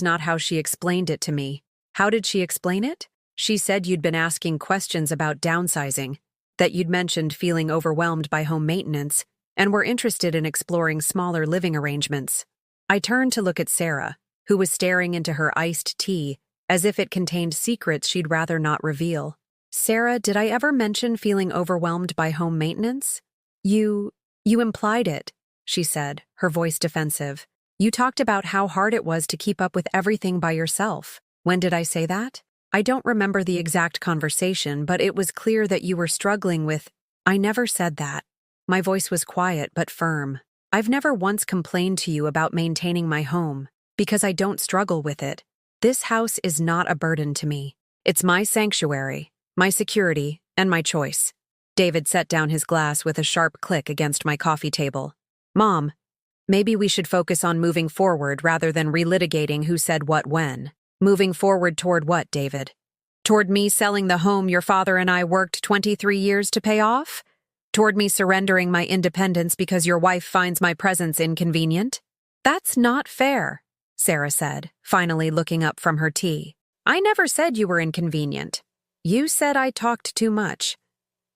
not how she explained it to me." "How did she explain it?" "She said you'd been asking questions about downsizing, that you'd mentioned feeling overwhelmed by home maintenance, and were interested in exploring smaller living arrangements." I turned to look at Sarah, who was staring into her iced tea, as if it contained secrets she'd rather not reveal. "Sarah, did I ever mention feeling overwhelmed by home maintenance?" You implied it," she said, her voice defensive. "You talked about how hard it was to keep up with everything by yourself." "When did I say that?" "I don't remember the exact conversation, but it was clear that you were struggling with—" "I never said that." My voice was quiet but firm. "I've never once complained to you about maintaining my home, because I don't struggle with it. This house is not a burden to me. It's my sanctuary, my security, and my choice." David set down his glass with a sharp click against my coffee table. "Mom, maybe we should focus on moving forward rather than relitigating who said what when." "Moving forward toward what, David? Toward me selling the home your father and I worked 23 years to pay off? Toward me surrendering my independence because your wife finds my presence inconvenient?" "That's not fair," Sarah said, finally looking up from her tea. "I never said you were inconvenient. You said I talked too much.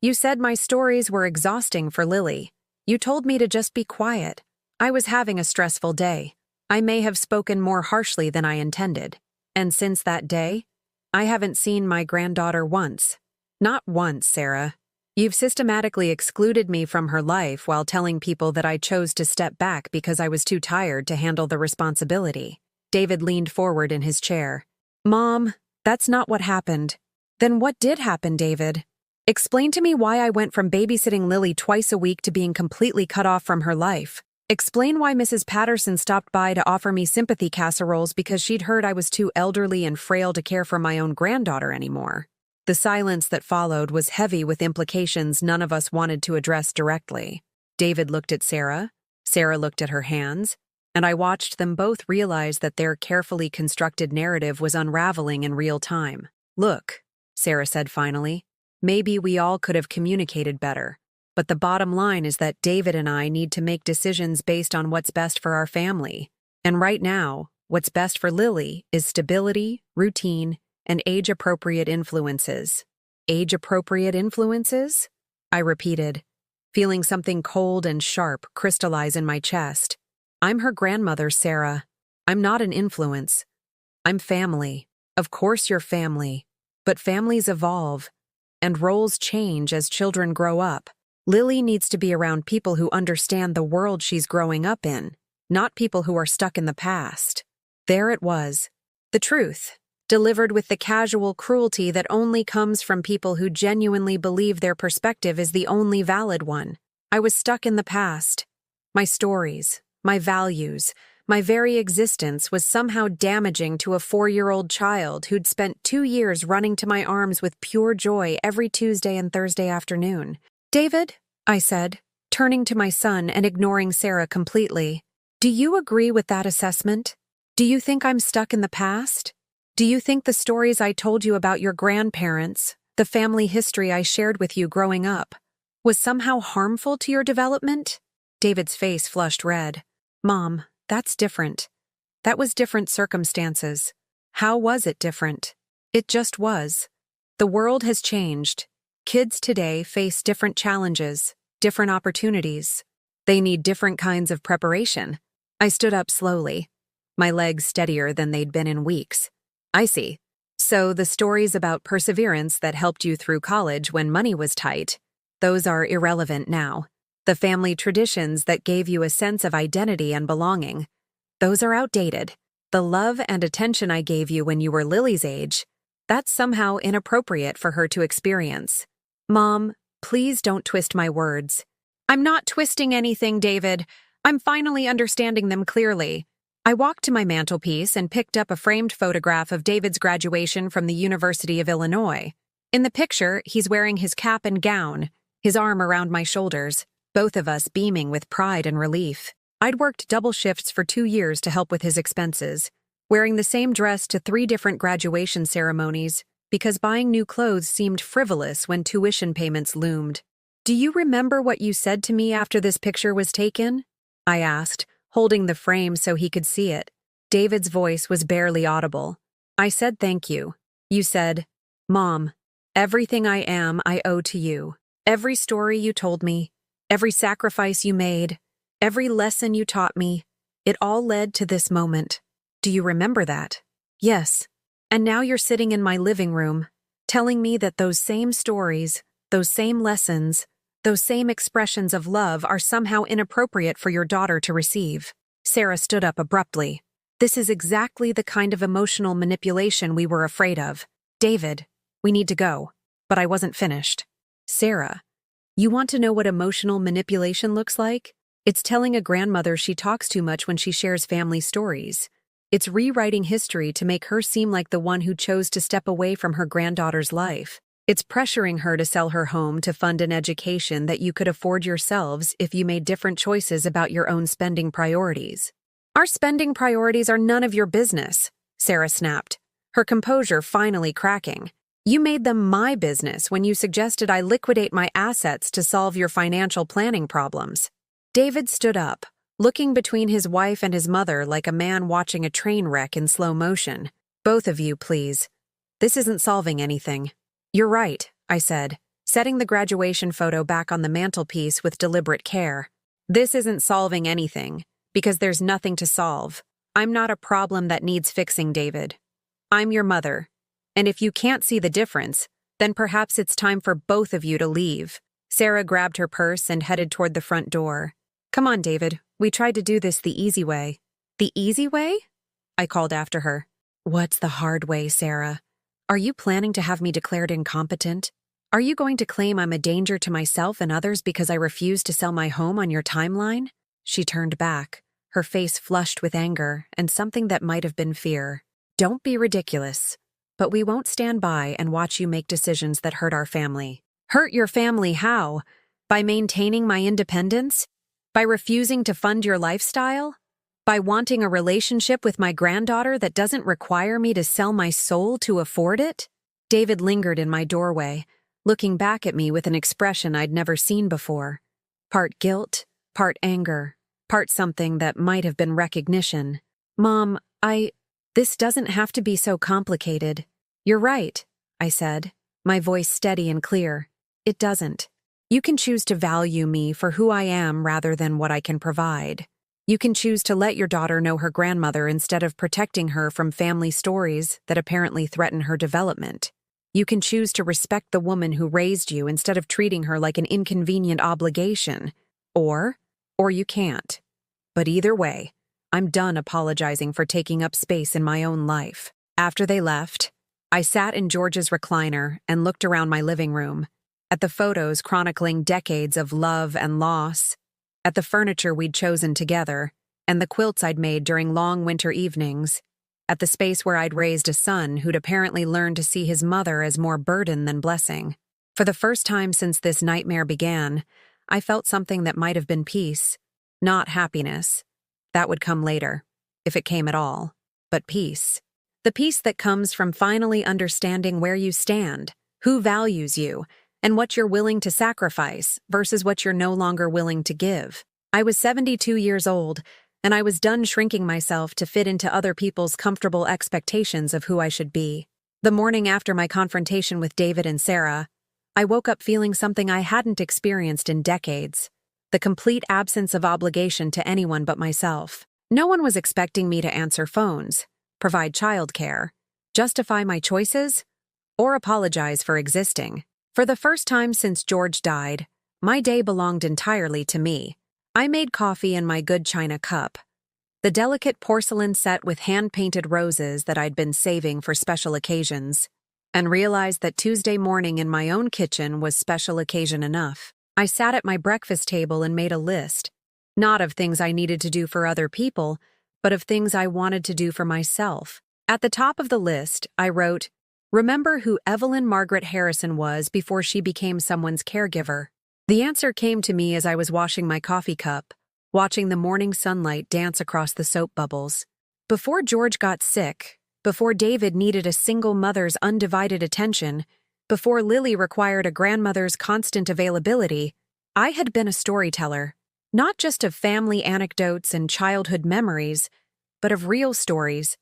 You said my stories were exhausting for Lily. You told me to just be quiet. I was having a stressful day. I may have spoken more harshly than I intended. And since that day, I haven't seen my granddaughter once." "Not once, Sarah. You've systematically excluded me from her life while telling people that I chose to step back because I was too tired to handle the responsibility. David leaned forward in his chair. Mom, that's not what happened. Then what did happen, David? Explain to me why I went from babysitting Lily twice a week to being completely cut off from her life. Explain why Mrs. Patterson stopped by to offer me sympathy casseroles because she'd heard I was too elderly and frail to care for my own granddaughter anymore. The silence that followed was heavy with implications none of us wanted to address directly. David looked at Sarah. Sarah looked at her hands. And I watched them both realize that their carefully constructed narrative was unraveling in real time. Look, Sarah said finally, maybe we all could have communicated better. But the bottom line is that David and I need to make decisions based on what's best for our family. And right now, what's best for Lily is stability, routine, and age-appropriate influences. Age-appropriate influences? I repeated, feeling something cold and sharp crystallize in my chest. I'm her grandmother, Sarah. I'm not an influence. I'm family. Of course you're family. But families evolve, and roles change as children grow up. Lily needs to be around people who understand the world she's growing up in, not people who are stuck in the past. There it was. The truth, delivered with the casual cruelty that only comes from people who genuinely believe their perspective is the only valid one. I was stuck in the past. My stories, my values, my very existence was somehow damaging to a 4-year-old child who'd spent 2 years running to my arms with pure joy every Tuesday and Thursday afternoon. David, I said, turning to my son and ignoring Sarah completely, do you agree with that assessment? Do you think I'm stuck in the past? Do you think the stories I told you about your grandparents, the family history I shared with you growing up, was somehow harmful to your development? David's face flushed red. Mom, that's different. That was different circumstances. How was it different? It just was. The world has changed. Kids today face different challenges, different opportunities. They need different kinds of preparation. I stood up slowly, my legs steadier than they'd been in weeks. I see. So the stories about perseverance that helped you through college when money was tight, those are irrelevant now. The family traditions that gave you a sense of identity and belonging, those are outdated. The love and attention I gave you when you were Lily's age, that's somehow inappropriate for her to experience. Mom, please don't twist my words. I'm not twisting anything, David. I'm finally understanding them clearly. I walked to my mantelpiece and picked up a framed photograph of David's graduation from the University of Illinois. In the picture, he's wearing his cap and gown, his arm around my shoulders, both of us beaming with pride and relief. I'd worked double shifts for 2 years to help with his expenses, wearing the same dress to 3 different graduation ceremonies, because buying new clothes seemed frivolous when tuition payments loomed. Do you remember what you said to me after this picture was taken? I asked, holding the frame so he could see it. David's voice was barely audible. I said thank you. You said, Mom, everything I am I owe to you. Every story you told me, every sacrifice you made, every lesson you taught me, it all led to this moment. Do you remember that? Yes. And now you're sitting in my living room, telling me that those same stories, those same lessons, those same expressions of love are somehow inappropriate for your daughter to receive. Sarah stood up abruptly. This is exactly the kind of emotional manipulation we were afraid of. David, we need to go. But I wasn't finished. Sarah, you want to know what emotional manipulation looks like? It's telling a grandmother she talks too much when she shares family stories. It's rewriting history to make her seem like the one who chose to step away from her granddaughter's life. It's pressuring her to sell her home to fund an education that you could afford yourselves if you made different choices about your own spending priorities. Our spending priorities are none of your business, Sarah snapped, her composure finally cracking. You made them my business when you suggested I liquidate my assets to solve your financial planning problems. David stood up, looking between his wife and his mother like a man watching a train wreck in slow motion. Both of you, please. This isn't solving anything. You're right, I said, setting the graduation photo back on the mantelpiece with deliberate care. This isn't solving anything, because there's nothing to solve. I'm not a problem that needs fixing, David. I'm your mother, and if you can't see the difference, then perhaps it's time for both of you to leave. Sarah grabbed her purse and headed toward the front door. "Come on, David. We tried to do this the easy way." "The easy way?" I called after her. "What's the hard way, Sarah? Are you planning to have me declared incompetent? Are you going to claim I'm a danger to myself and others because I refuse to sell my home on your timeline?" She turned back, her face flushed with anger and something that might have been fear. "Don't be ridiculous. But we won't stand by and watch you make decisions that hurt our family." "Hurt your family how? By maintaining my independence? By refusing to fund your lifestyle? By wanting a relationship with my granddaughter that doesn't require me to sell my soul to afford it?" David lingered in my doorway, looking back at me with an expression I'd never seen before. Part guilt, part anger, part something that might have been recognition. "Mom, this doesn't have to be so complicated." "You're right," I said, my voice steady and clear. "It doesn't. You can choose to value me for who I am rather than what I can provide. You can choose to let your daughter know her grandmother instead of protecting her from family stories that apparently threaten her development. You can choose to respect the woman who raised you instead of treating her like an inconvenient obligation. Or you can't. But either way, I'm done apologizing for taking up space in my own life." After they left, I sat in George's recliner and looked around my living room, at the photos chronicling decades of love and loss, at the furniture we'd chosen together, and the quilts I'd made during long winter evenings, at the space where I'd raised a son who'd apparently learned to see his mother as more burden than blessing. For the first time since this nightmare began, I felt something that might have been peace, not happiness. That would come later, if it came at all, but peace. The peace that comes from finally understanding where you stand, who values you, and what you're willing to sacrifice versus what you're no longer willing to give. I was 72 years old, and I was done shrinking myself to fit into other people's comfortable expectations of who I should be. The morning after my confrontation with David and Sarah, I woke up feeling something I hadn't experienced in decades: the complete absence of obligation to anyone but myself. No one was expecting me to answer phones, provide childcare, justify my choices, or apologize for existing. For the first time since George died, my day belonged entirely to me. I made coffee in my good china cup, the delicate porcelain set with hand-painted roses that I'd been saving for special occasions, and realized that Tuesday morning in my own kitchen was special occasion enough. I sat at my breakfast table and made a list, not of things I needed to do for other people, but of things I wanted to do for myself. At the top of the list, I wrote, "Remember who Evelyn Margaret Harrison was before she became someone's caregiver." The answer came to me as I was washing my coffee cup, watching the morning sunlight dance across the soap bubbles. Before George got sick, before David needed a single mother's undivided attention, before Lily required a grandmother's constant availability, I had been a storyteller, not just of family anecdotes and childhood memories, but of real stories,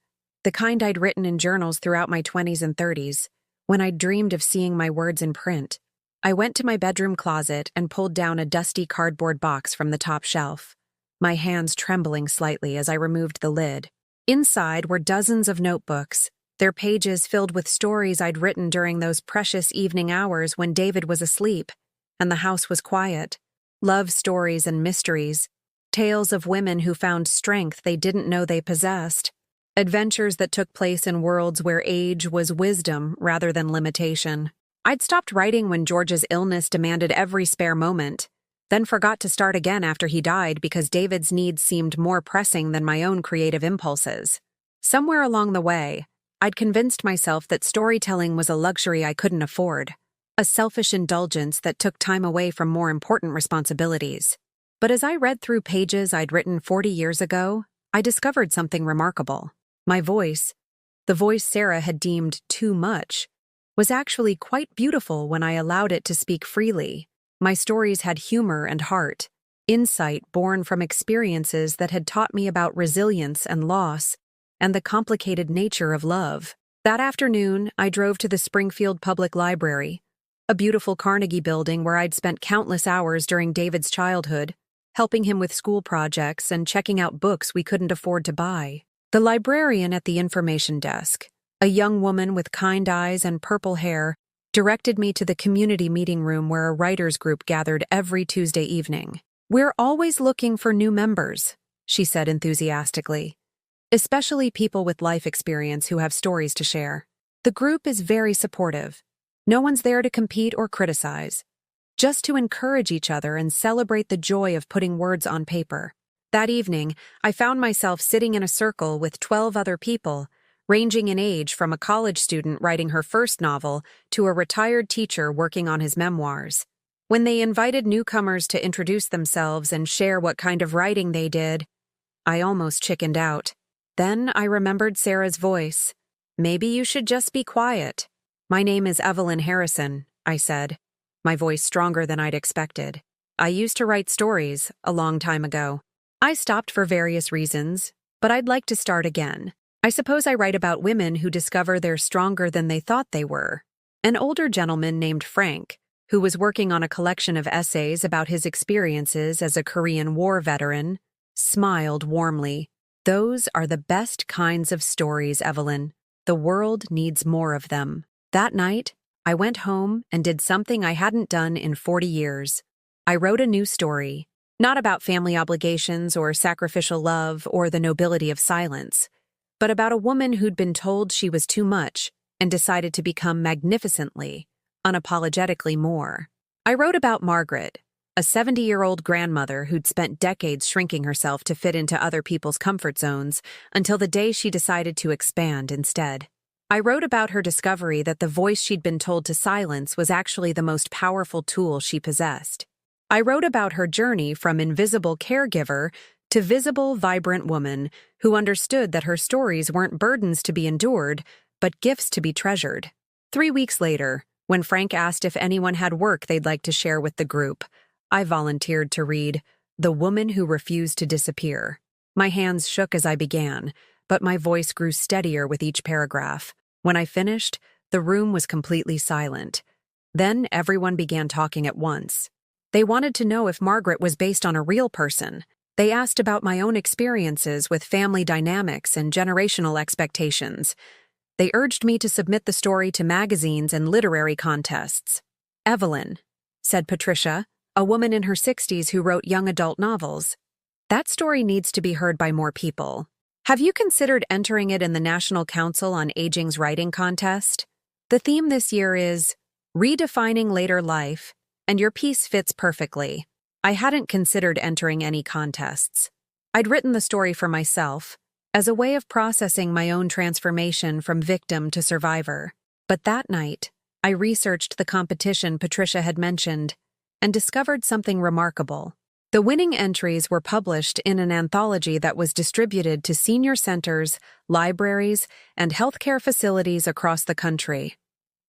the kind I'd written in journals throughout my 20s and 30s, when I'd dreamed of seeing my words in print. I went to my bedroom closet and pulled down a dusty cardboard box from the top shelf, my hands trembling slightly as I removed the lid. Inside were dozens of notebooks, their pages filled with stories I'd written during those precious evening hours when David was asleep and the house was quiet. Love stories and mysteries, tales of women who found strength they didn't know they possessed, adventures that took place in worlds where age was wisdom rather than limitation. I'd stopped writing when George's illness demanded every spare moment, then forgot to start again after he died because David's needs seemed more pressing than my own creative impulses. Somewhere along the way, I'd convinced myself that storytelling was a luxury I couldn't afford, a selfish indulgence that took time away from more important responsibilities. But as I read through pages I'd written 40 years ago, I discovered something remarkable. My voice, the voice Sarah had deemed too much, was actually quite beautiful when I allowed it to speak freely. My stories had humor and heart, insight born from experiences that had taught me about resilience and loss, and the complicated nature of love. That afternoon, I drove to the Springfield Public Library, a beautiful Carnegie building where I'd spent countless hours during David's childhood, helping him with school projects and checking out books we couldn't afford to buy. The librarian at the information desk, a young woman with kind eyes and purple hair, directed me to the community meeting room where a writers' group gathered every Tuesday evening. "We're always looking for new members," she said enthusiastically, "especially people with life experience who have stories to share. The group is very supportive. No one's there to compete or criticize, just to encourage each other and celebrate the joy of putting words on paper." That evening, I found myself sitting in a circle with 12 other people, ranging in age from a college student writing her first novel to a retired teacher working on his memoirs. When they invited newcomers to introduce themselves and share what kind of writing they did, I almost chickened out. Then I remembered Sarah's voice. "Maybe you should just be quiet." "My name is Evelyn Harrison," I said, my voice stronger than I'd expected. "I used to write stories a long time ago. I stopped for various reasons, but I'd like to start again. I suppose I write about women who discover they're stronger than they thought they were." An older gentleman named Frank, who was working on a collection of essays about his experiences as a Korean War veteran, smiled warmly. "Those are the best kinds of stories, Evelyn. The world needs more of them." That night, I went home and did something I hadn't done in 40 years. I wrote a new story, not about family obligations or sacrificial love or the nobility of silence, but about a woman who'd been told she was too much and decided to become magnificently, unapologetically more. I wrote about Margaret, a 70-year-old grandmother who'd spent decades shrinking herself to fit into other people's comfort zones until the day she decided to expand instead. I wrote about her discovery that the voice she'd been told to silence was actually the most powerful tool she possessed. I wrote about her journey from invisible caregiver to visible, vibrant woman who understood that her stories weren't burdens to be endured, but gifts to be treasured. 3 weeks later, when Frank asked if anyone had work they'd like to share with the group, I volunteered to read The Woman Who Refused to Disappear. My hands shook as I began, but my voice grew steadier with each paragraph. When I finished, the room was completely silent. Then everyone began talking at once. They wanted to know if Margaret was based on a real person. They asked about my own experiences with family dynamics and generational expectations. They urged me to submit the story to magazines and literary contests. "Evelyn," said Patricia, a woman in her 60s who wrote young adult novels, "that story needs to be heard by more people. Have you considered entering it in the National Council on Aging's writing contest? The theme this year is Redefining Later Life, and your piece fits perfectly." I hadn't considered entering any contests. I'd written the story for myself, as a way of processing my own transformation from victim to survivor. But that night, I researched the competition Patricia had mentioned and discovered something remarkable. The winning entries were published in an anthology that was distributed to senior centers, libraries, and healthcare facilities across the country.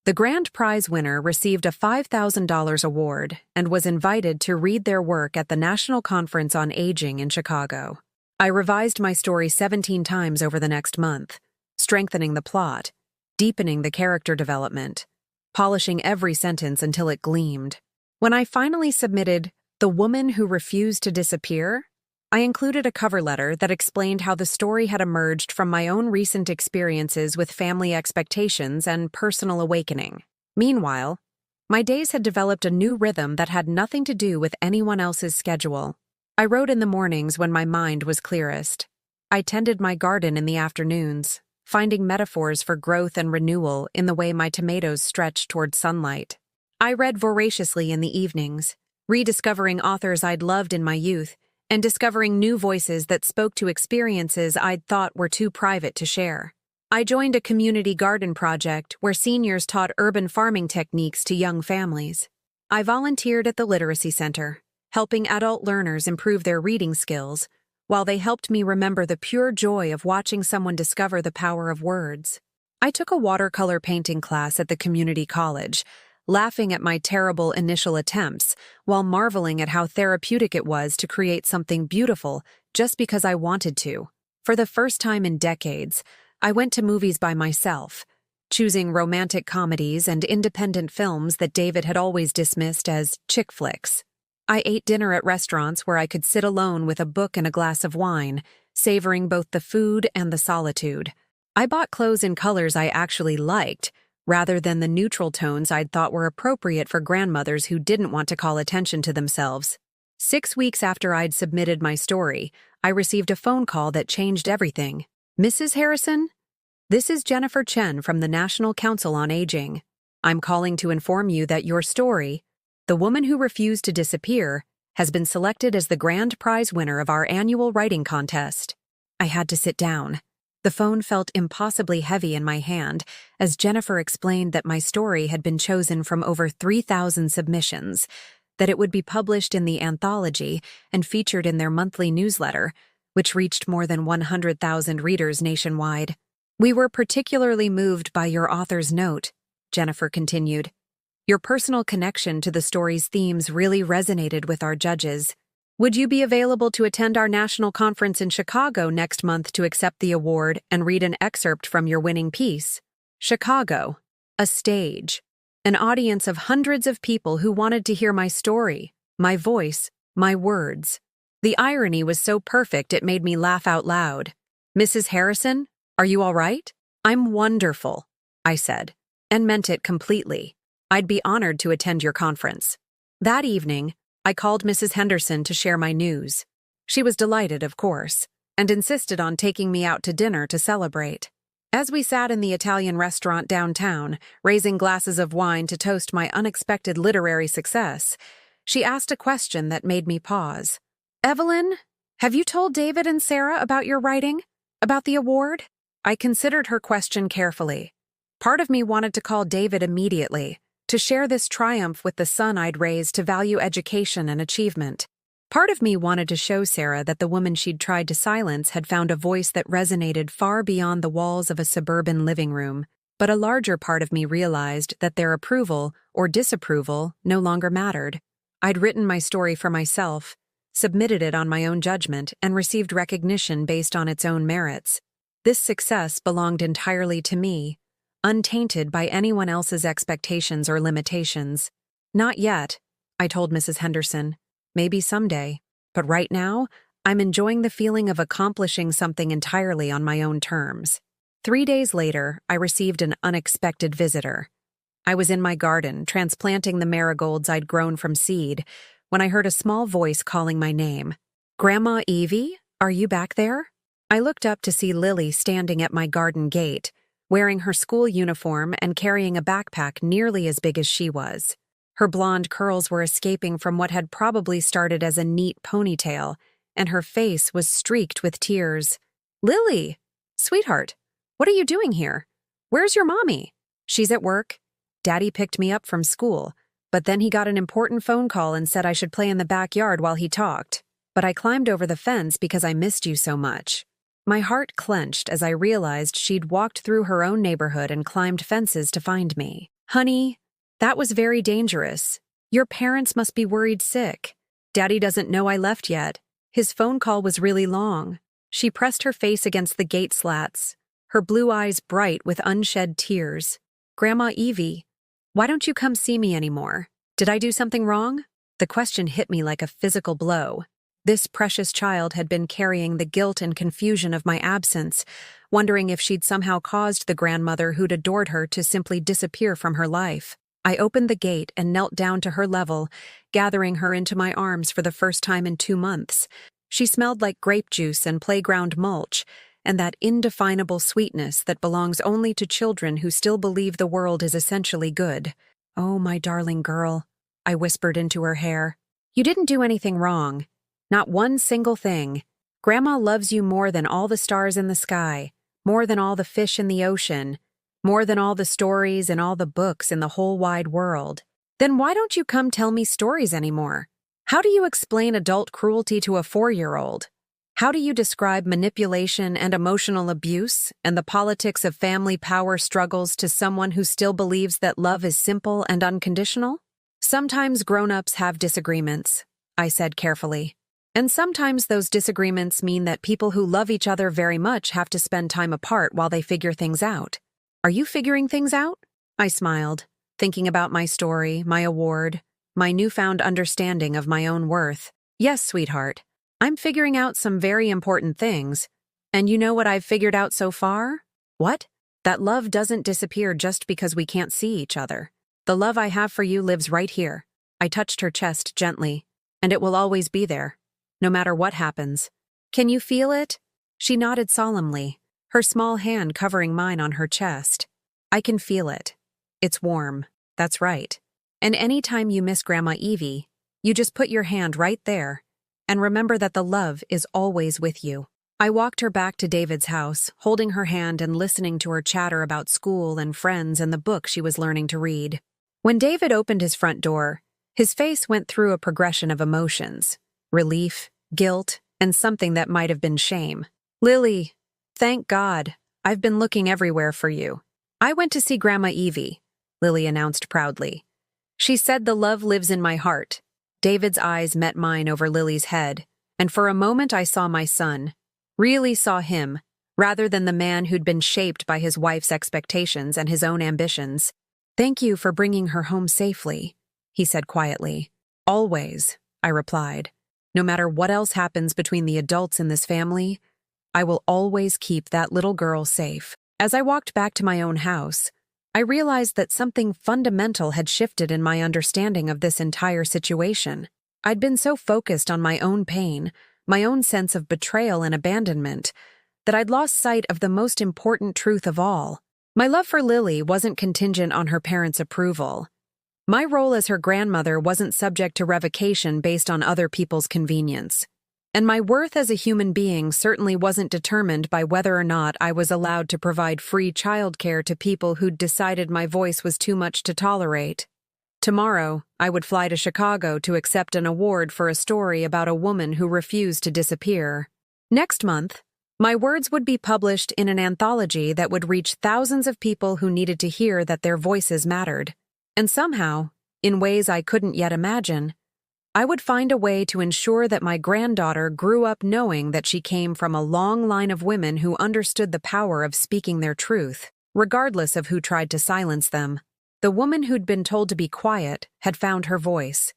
The grand prize winner received a $5,000 award and was invited to read their work at the National Conference on Aging in Chicago. I revised my story 17 times over the next month, strengthening the plot, deepening the character development, polishing every sentence until it gleamed. When I finally submitted The Woman Who Refused to Disappear, I included a cover letter that explained how the story had emerged from my own recent experiences with family expectations and personal awakening. Meanwhile, my days had developed a new rhythm that had nothing to do with anyone else's schedule. I wrote in the mornings when my mind was clearest. I tended my garden in the afternoons, finding metaphors for growth and renewal in the way my tomatoes stretched toward sunlight. I read voraciously in the evenings, rediscovering authors I'd loved in my youth, and discovering new voices that spoke to experiences I'd thought were too private to share. I joined a community garden project where seniors taught urban farming techniques to young families. I volunteered at the Literacy Center, helping adult learners improve their reading skills, while they helped me remember the pure joy of watching someone discover the power of words. I took a watercolor painting class at the community college, laughing at my terrible initial attempts, while marveling at how therapeutic it was to create something beautiful just because I wanted to. For the first time in decades, I went to movies by myself, choosing romantic comedies and independent films that David had always dismissed as chick flicks. I ate dinner at restaurants where I could sit alone with a book and a glass of wine, savoring both the food and the solitude. I bought clothes in colors I actually liked, rather than the neutral tones I'd thought were appropriate for grandmothers who didn't want to call attention to themselves. 6 weeks after I'd submitted my story, I received a phone call that changed everything. "Mrs. Harrison? This is Jennifer Chen from the National Council on Aging. I'm calling to inform you that your story, The Woman Who Refused to Disappear, has been selected as the grand prize winner of our annual writing contest." I had to sit down. The phone felt impossibly heavy in my hand as Jennifer explained that my story had been chosen from over 3,000 submissions, that it would be published in the anthology and featured in their monthly newsletter, which reached more than 100,000 readers nationwide. "We were particularly moved by your author's note," Jennifer continued. "Your personal connection to the story's themes really resonated with our judges. Would you be available to attend our national conference in Chicago next month to accept the award and read an excerpt from your winning piece?" Chicago. A stage. An audience of hundreds of people who wanted to hear my story, my voice, my words. The irony was so perfect it made me laugh out loud. "Mrs. Harrison, are you all right?" "I'm wonderful," I said, and meant it completely. I'd be honored to attend your conference. That evening, I called Mrs. Henderson to share my news. She was delighted, of course, and insisted on taking me out to dinner to celebrate. As we sat in the Italian restaurant downtown, raising glasses of wine to toast my unexpected literary success, she asked a question that made me pause. "Evelyn, have you told David and Sarah about your writing? About the award?" I considered her question carefully. Part of me wanted to call David immediately, to share this triumph with the son I'd raised to value education and achievement. Part of me wanted to show Sarah that the woman she'd tried to silence had found a voice that resonated far beyond the walls of a suburban living room, but a larger part of me realized that their approval or disapproval no longer mattered. I'd written my story for myself, submitted it on my own judgment, and received recognition based on its own merits. This success belonged entirely to me, untainted by anyone else's expectations or limitations. "Not yet," I told Mrs. Henderson. "Maybe someday. But right now, I'm enjoying the feeling of accomplishing something entirely on my own terms." 3 days later, I received an unexpected visitor. I was in my garden, transplanting the marigolds I'd grown from seed, when I heard a small voice calling my name. "Grandma Evie, are you back there?" I looked up to see Lily standing at my garden gate, wearing her school uniform and carrying a backpack nearly as big as she was. Her blonde curls were escaping from what had probably started as a neat ponytail, and her face was streaked with tears. "Lily! Sweetheart, what are you doing here? Where's your mommy?" "She's at work. Daddy picked me up from school, but then he got an important phone call and said I should play in the backyard while he talked. But I climbed over the fence because I missed you so much." My heart clenched as I realized she'd walked through her own neighborhood and climbed fences to find me. "Honey, that was very dangerous. Your parents must be worried sick. Daddy doesn't know I left yet. His phone call was really long." She pressed her face against the gate slats, her blue eyes bright with unshed tears. "Grandma Evie, why don't you come see me anymore? Did I do something wrong?" The question hit me like a physical blow. This precious child had been carrying the guilt and confusion of my absence, wondering if she'd somehow caused the grandmother who'd adored her to simply disappear from her life. I opened the gate and knelt down to her level, gathering her into my arms for the first time in 2 months. She smelled like grape juice and playground mulch, and that indefinable sweetness that belongs only to children who still believe the world is essentially good. "Oh, my darling girl," I whispered into her hair. "You didn't do anything wrong. Not one single thing. Grandma loves you more than all the stars in the sky, more than all the fish in the ocean, more than all the stories and all the books in the whole wide world. Then why don't you come tell me stories anymore? How do you explain adult cruelty to a 4-year-old? How do you describe manipulation and emotional abuse and the politics of family power struggles to someone who still believes that love is simple and unconditional?" "Sometimes grown-ups have disagreements," I said carefully. "And sometimes those disagreements mean that people who love each other very much have to spend time apart while they figure things out. Are you figuring things out?" I smiled, thinking about my story, my award, my newfound understanding of my own worth. "Yes, sweetheart. I'm figuring out some very important things. And you know what I've figured out so far?" "What?" That love doesn't disappear just because we can't see each other. The love I have for you lives right here. I touched her chest gently, and it will always be there, no matter what happens. Can you feel it? She nodded solemnly, her small hand covering mine on her chest. I can feel it. It's warm. That's right. And anytime you miss Grandma Evie, you just put your hand right there and remember that the love is always with you. I walked her back to David's house, holding her hand and listening to her chatter about school and friends and the book she was learning to read. When David opened his front door, his face went through a progression of emotions: relief, guilt, and something that might have been shame. "Lily, thank God. I've been looking everywhere for you." "I went to see Grandma Evie," Lily announced proudly. "She said the love lives in my heart." David's eyes met mine over Lily's head, and for a moment I saw my son. Really saw him, rather than the man who'd been shaped by his wife's expectations and his own ambitions. "Thank you for bringing her home safely," he said quietly. "Always," I replied. "No matter what else happens between the adults in this family, I will always keep that little girl safe." As I walked back to my own house, I realized that something fundamental had shifted in my understanding of this entire situation. I'd been so focused on my own pain, my own sense of betrayal and abandonment, that I'd lost sight of the most important truth of all. My love for Lily wasn't contingent on her parents' approval. My role as her grandmother wasn't subject to revocation based on other people's convenience. And my worth as a human being certainly wasn't determined by whether or not I was allowed to provide free childcare to people who'd decided my voice was too much to tolerate. Tomorrow, I would fly to Chicago to accept an award for a story about a woman who refused to disappear. Next month, my words would be published in an anthology that would reach thousands of people who needed to hear that their voices mattered. And somehow, in ways I couldn't yet imagine, I would find a way to ensure that my granddaughter grew up knowing that she came from a long line of women who understood the power of speaking their truth, regardless of who tried to silence them. The woman who'd been told to be quiet had found her voice.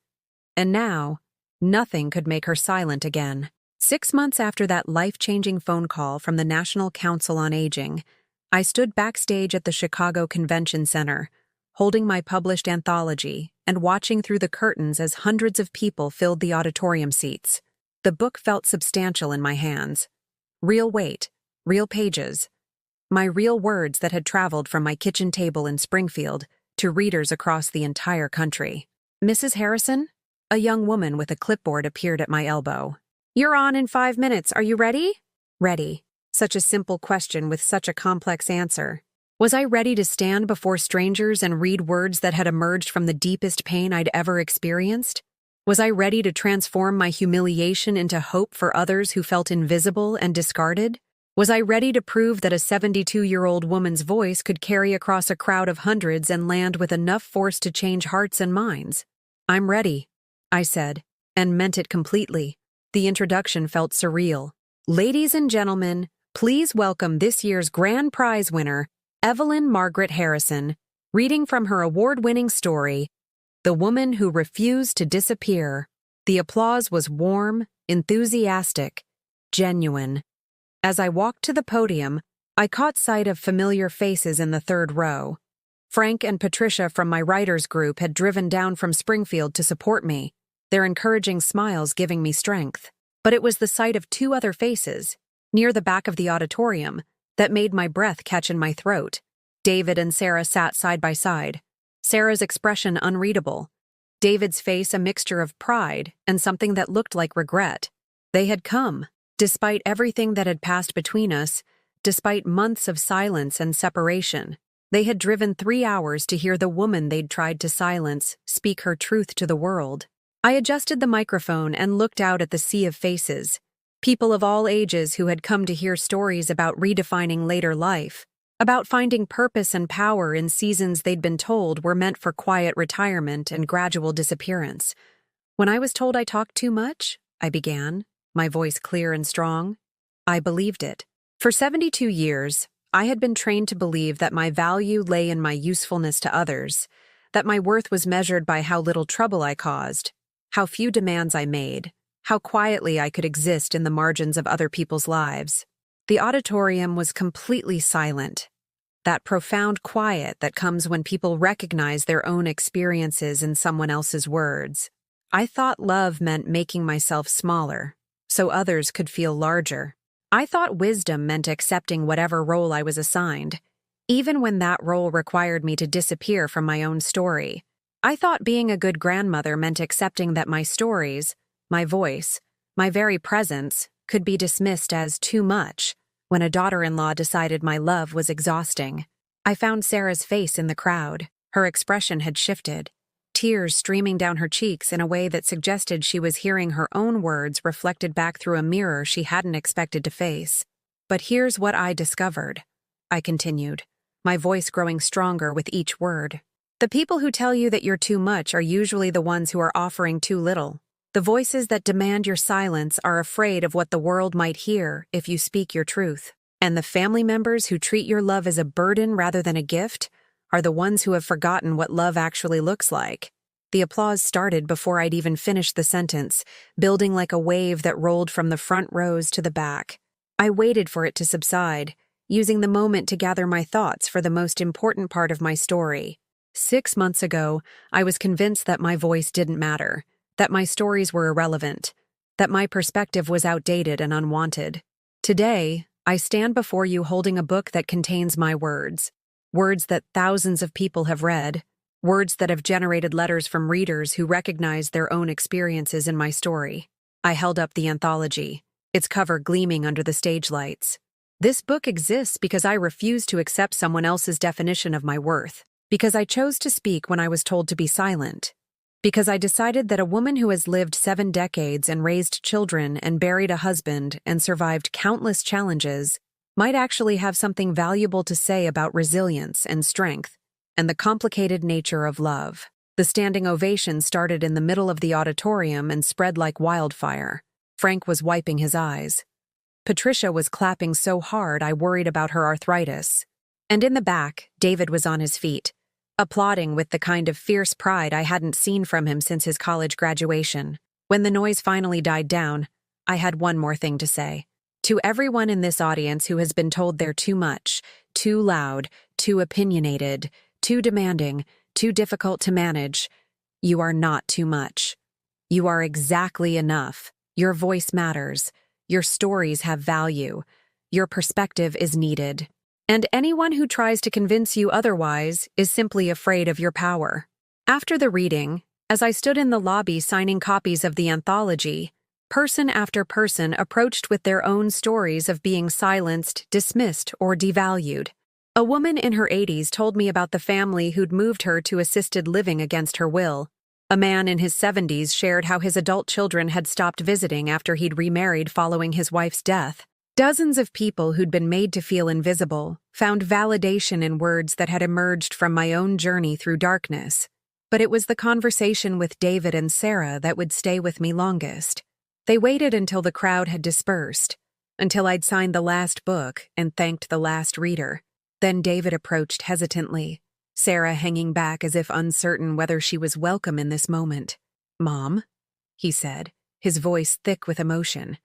And now, nothing could make her silent again. 6 months after that life-changing phone call from the National Council on Aging, I stood backstage at the Chicago Convention Center, holding my published anthology and watching through the curtains as hundreds of people filled the auditorium seats. The book felt substantial in my hands. Real weight, real pages. My real words that had traveled from my kitchen table in Springfield to readers across the entire country. "Mrs. Harrison?" A young woman with a clipboard appeared at my elbow. "You're on in 5 minutes. Are you ready?" Ready. Such a simple question with such a complex answer. Was I ready to stand before strangers and read words that had emerged from the deepest pain I'd ever experienced? Was I ready to transform my humiliation into hope for others who felt invisible and discarded? Was I ready to prove that a 72-year-old woman's voice could carry across a crowd of hundreds and land with enough force to change hearts and minds? "I'm ready," I said, and meant it completely. The introduction felt surreal. "Ladies and gentlemen, please welcome this year's grand prize winner, Evelyn Margaret Harrison, reading from her award-winning story, The Woman Who Refused to Disappear." The applause was warm, enthusiastic, genuine. As I walked to the podium, I caught sight of familiar faces in the third row. Frank and Patricia from my writers group had driven down from Springfield to support me, their encouraging smiles giving me strength. But it was the sight of 2 other faces, near the back of the auditorium, that made my breath catch in my throat. David and Sarah sat side by side, Sarah's expression unreadable, David's face a mixture of pride and something that looked like regret. They had come, despite everything that had passed between us, despite months of silence and separation. They had driven 3 hours to hear the woman they'd tried to silence speak her truth to the world. I adjusted the microphone and looked out at the sea of faces. People of all ages who had come to hear stories about redefining later life, about finding purpose and power in seasons they'd been told were meant for quiet retirement and gradual disappearance. When I was told I talked too much, I began, my voice clear and strong. I believed it. For 72 years, I had been trained to believe that my value lay in my usefulness to others, that my worth was measured by how little trouble I caused, how few demands I made, how quietly I could exist in the margins of other people's lives. The auditorium was completely silent. that profound quiet that comes when people recognize their own experiences in someone else's words. I thought love meant making myself smaller, so others could feel larger. I thought wisdom meant accepting whatever role I was assigned, even when that role required me to disappear from my own story. I thought being a good grandmother meant accepting that my stories, my voice, my very presence could be dismissed as too much when a daughter-in-law decided my love was exhausting. I found Sarah's face in the crowd. Her expression had shifted, tears streaming down her cheeks in a way that suggested she was hearing her own words reflected back through a mirror she hadn't expected to face. But here's what I discovered, I continued, my voice growing stronger with each word. The people who tell you that you're too much are usually the ones who are offering too little. The voices that demand your silence are afraid of what the world might hear if you speak your truth. And the family members who treat your love as a burden rather than a gift are the ones who have forgotten what love actually looks like. The applause started before I'd even finished the sentence, building like a wave that rolled from the front rows to the back. I waited for it to subside, using the moment to gather my thoughts for the most important part of my story. 6 months ago, I was convinced that my voice didn't matter, that my stories were irrelevant, that my perspective was outdated and unwanted. Today, I stand before you holding a book that contains my words, words that thousands of people have read, words that have generated letters from readers who recognize their own experiences in my story. I held up the anthology, its cover gleaming under the stage lights. This book exists because I refused to accept someone else's definition of my worth, because I chose to speak when I was told to be silent, because I decided that a woman who has lived 7 decades and raised children and buried a husband and survived countless challenges might actually have something valuable to say about resilience and strength and the complicated nature of love. The standing ovation started in the middle of the auditorium and spread like wildfire. Frank was wiping his eyes. Patricia was clapping so hard I worried about her arthritis. And in the back, David was on his feet, applauding with the kind of fierce pride I hadn't seen from him since his college graduation. When the noise finally died down, I had one more thing to say. To everyone in this audience who has been told they're too much, too loud, too opinionated, too demanding, too difficult to manage, you are not too much. You are exactly enough. Your voice matters. Your stories have value. Your perspective is needed. And anyone who tries to convince you otherwise is simply afraid of your power. After the reading, as I stood in the lobby signing copies of the anthology, person after person approached with their own stories of being silenced, dismissed, or devalued. A woman in her 80s told me about the family who'd moved her to assisted living against her will. A man in his 70s shared how his adult children had stopped visiting after he'd remarried following his wife's death. Dozens of people who'd been made to feel invisible found validation in words that had emerged from my own journey through darkness. But it was the conversation with David and Sarah that would stay with me longest. They waited until the crowd had dispersed, until I'd signed the last book and thanked the last reader. Then David approached hesitantly, Sarah hanging back as if uncertain whether she was welcome in this moment. "Mom," he said, his voice thick with emotion.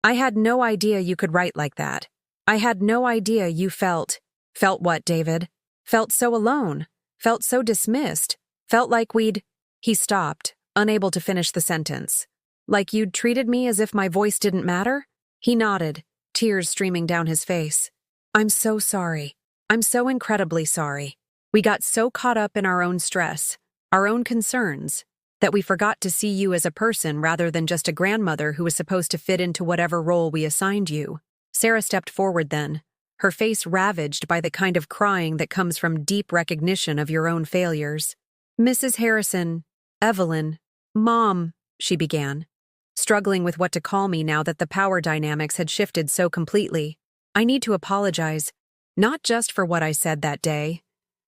I had no idea you could write like that. I had no idea you felt. Felt what, David? Felt so alone. Felt so dismissed. Felt like we'd... He stopped, unable to finish the sentence. Like you'd treated me as if my voice didn't matter? He nodded, tears streaming down his face. I'm so sorry. I'm so incredibly sorry. We got so caught up in our own stress, our own concerns, that we forgot to see you as a person rather than just a grandmother who was supposed to fit into whatever role we assigned you. Sarah stepped forward then, her face ravaged by the kind of crying that comes from deep recognition of your own failures. "Mrs. Harrison, Evelyn, Mom," she began, struggling with what to call me now that the power dynamics had shifted so completely. "I need to apologize, not just for what I said that day,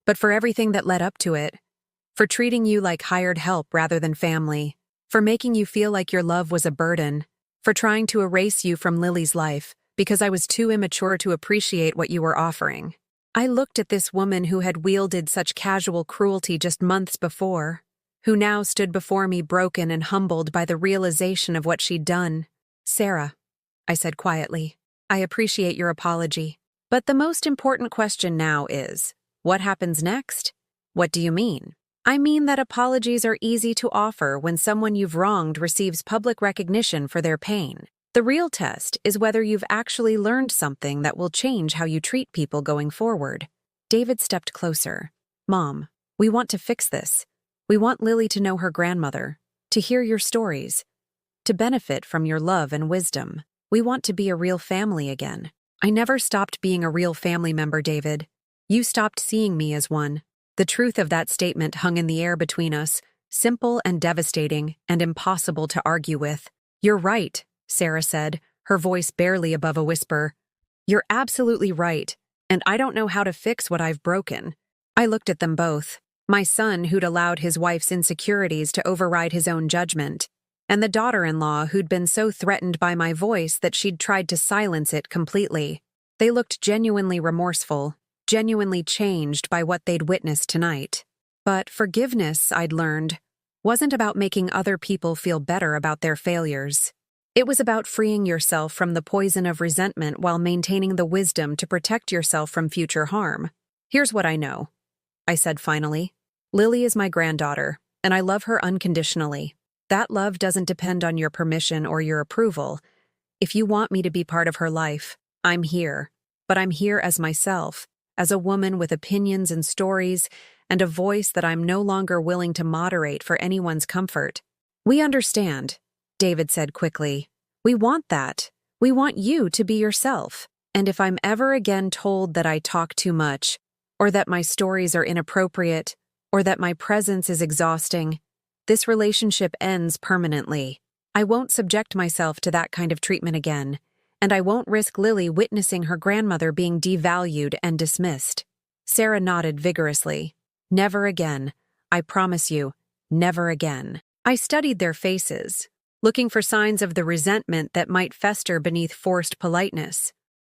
but for everything that led up to it. For treating you like hired help rather than family, for making you feel like your love was a burden, for trying to erase you from Lily's life because I was too immature to appreciate what you were offering." I looked at this woman who had wielded such casual cruelty just months before, who now stood before me broken and humbled by the realization of what she'd done. "Sarah," I said quietly, "I appreciate your apology. But the most important question now is, what happens next? What do you mean? I mean that apologies are easy to offer when someone you've wronged receives public recognition for their pain. The real test is whether you've actually learned something that will change how you treat people going forward. David stepped closer. Mom, we want to fix this. We want Lily to know her grandmother, to hear your stories, to benefit from your love and wisdom. We want to be a real family again. I never stopped being a real family member, David. You stopped seeing me as one. The truth of that statement hung in the air between us, simple and devastating and impossible to argue with. You're right, Sarah said, her voice barely above a whisper. You're absolutely right, and I don't know how to fix what I've broken. I looked at them both. My son who'd allowed his wife's insecurities to override his own judgment, and the daughter-in-law who'd been so threatened by my voice that she'd tried to silence it completely. They looked genuinely remorseful, genuinely changed by what they'd witnessed tonight. But forgiveness, I'd learned, wasn't about making other people feel better about their failures. It was about freeing yourself from the poison of resentment while maintaining the wisdom to protect yourself from future harm. Here's what I know, I said finally. Lily is my granddaughter, and I love her unconditionally. That love doesn't depend on your permission or your approval. If you want me to be part of her life, I'm here. But I'm here as myself, as a woman with opinions and stories, and a voice that I'm no longer willing to moderate for anyone's comfort. We understand, David said quickly. We want that. We want you to be yourself. And if I'm ever again told that I talk too much, or that my stories are inappropriate, or that my presence is exhausting, this relationship ends permanently. I won't subject myself to that kind of treatment again, and I won't risk Lily witnessing her grandmother being devalued and dismissed. Sarah nodded vigorously. Never again. I promise you, never again. I studied their faces, looking for signs of the resentment that might fester beneath forced politeness,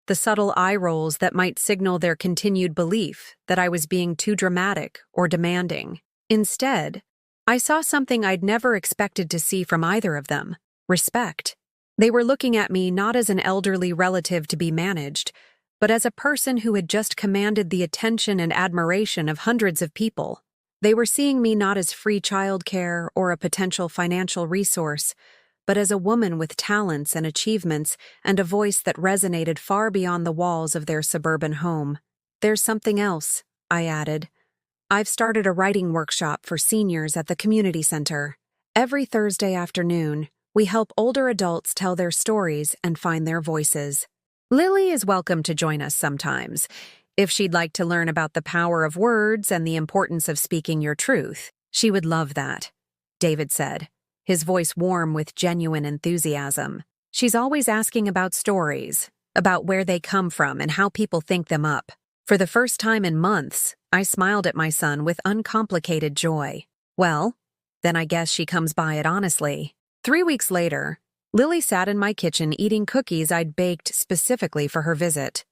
the subtle eye rolls that might signal their continued belief that I was being too dramatic or demanding. Instead, I saw something I'd never expected to see from either of them: respect. They were looking at me not as an elderly relative to be managed, but as a person who had just commanded the attention and admiration of hundreds of people. They were seeing me not as free childcare or a potential financial resource, but as a woman with talents and achievements and a voice that resonated far beyond the walls of their suburban home. There's something else, I added. I've started a writing workshop for seniors at the community center. Every Thursday afternoon, we help older adults tell their stories and find their voices. Lily is welcome to join us sometimes, if she'd like to learn about the power of words and the importance of speaking your truth. She would love that, David said, his voice warm with genuine enthusiasm. She's always asking about stories, about where they come from and how people think them up. For the first time in months, I smiled at my son with uncomplicated joy. Well, then I guess she comes by it honestly. 3 weeks later, Lily sat in my kitchen eating cookies I'd baked specifically for her visit.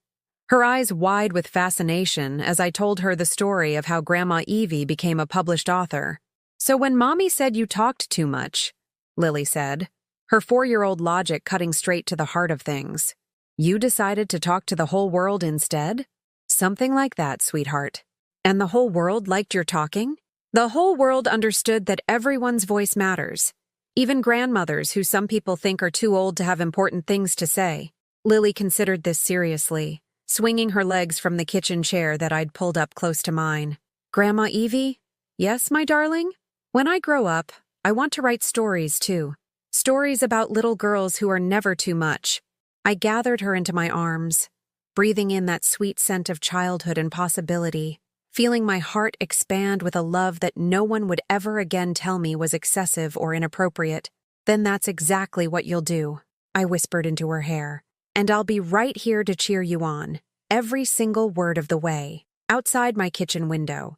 Her eyes wide with fascination as I told her the story of how Grandma Evie became a published author. So when Mommy said you talked too much, Lily said, her 4-year-old logic cutting straight to the heart of things, you decided to talk to the whole world instead? Something like that, sweetheart. And the whole world liked your talking? The whole world understood that everyone's voice matters, even grandmothers who some people think are too old to have important things to say. Lily considered this seriously, swinging her legs from the kitchen chair that I'd pulled up close to mine. Grandma Evie? Yes, my darling? When I grow up, I want to write stories too. Stories about little girls who are never too much. I gathered her into my arms, breathing in that sweet scent of childhood and possibility, feeling my heart expand with a love that no one would ever again tell me was excessive or inappropriate. Then that's exactly what you'll do, I whispered into her hair. And I'll be right here to cheer you on, every single word of the way. Outside my kitchen window,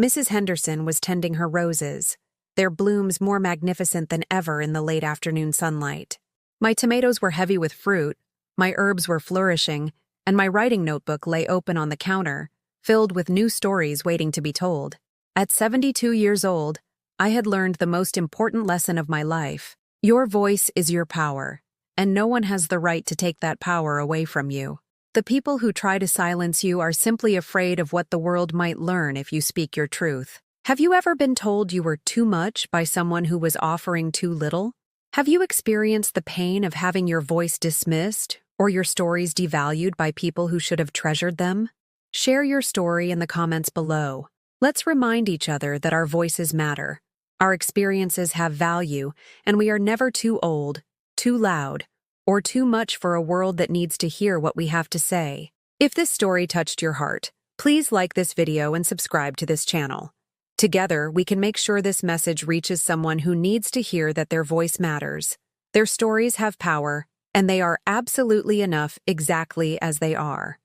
Mrs. Henderson was tending her roses, their blooms more magnificent than ever in the late afternoon sunlight. My tomatoes were heavy with fruit, my herbs were flourishing, and my writing notebook lay open on the counter, filled with new stories waiting to be told. At 72 years old, I had learned the most important lesson of my life. Your voice is your power, and no one has the right to take that power away from you. The people who try to silence you are simply afraid of what the world might learn if you speak your truth. Have you ever been told you were too much by someone who was offering too little? Have you experienced the pain of having your voice dismissed or your stories devalued by people who should have treasured them? Share your story in the comments below. Let's remind each other that our voices matter. Our experiences have value, and we are never too old, too loud, or too much for a world that needs to hear what we have to say. If this story touched your heart, please like this video and subscribe to this channel. Together, we can make sure this message reaches someone who needs to hear that their voice matters. Their stories have power, and they are absolutely enough exactly as they are.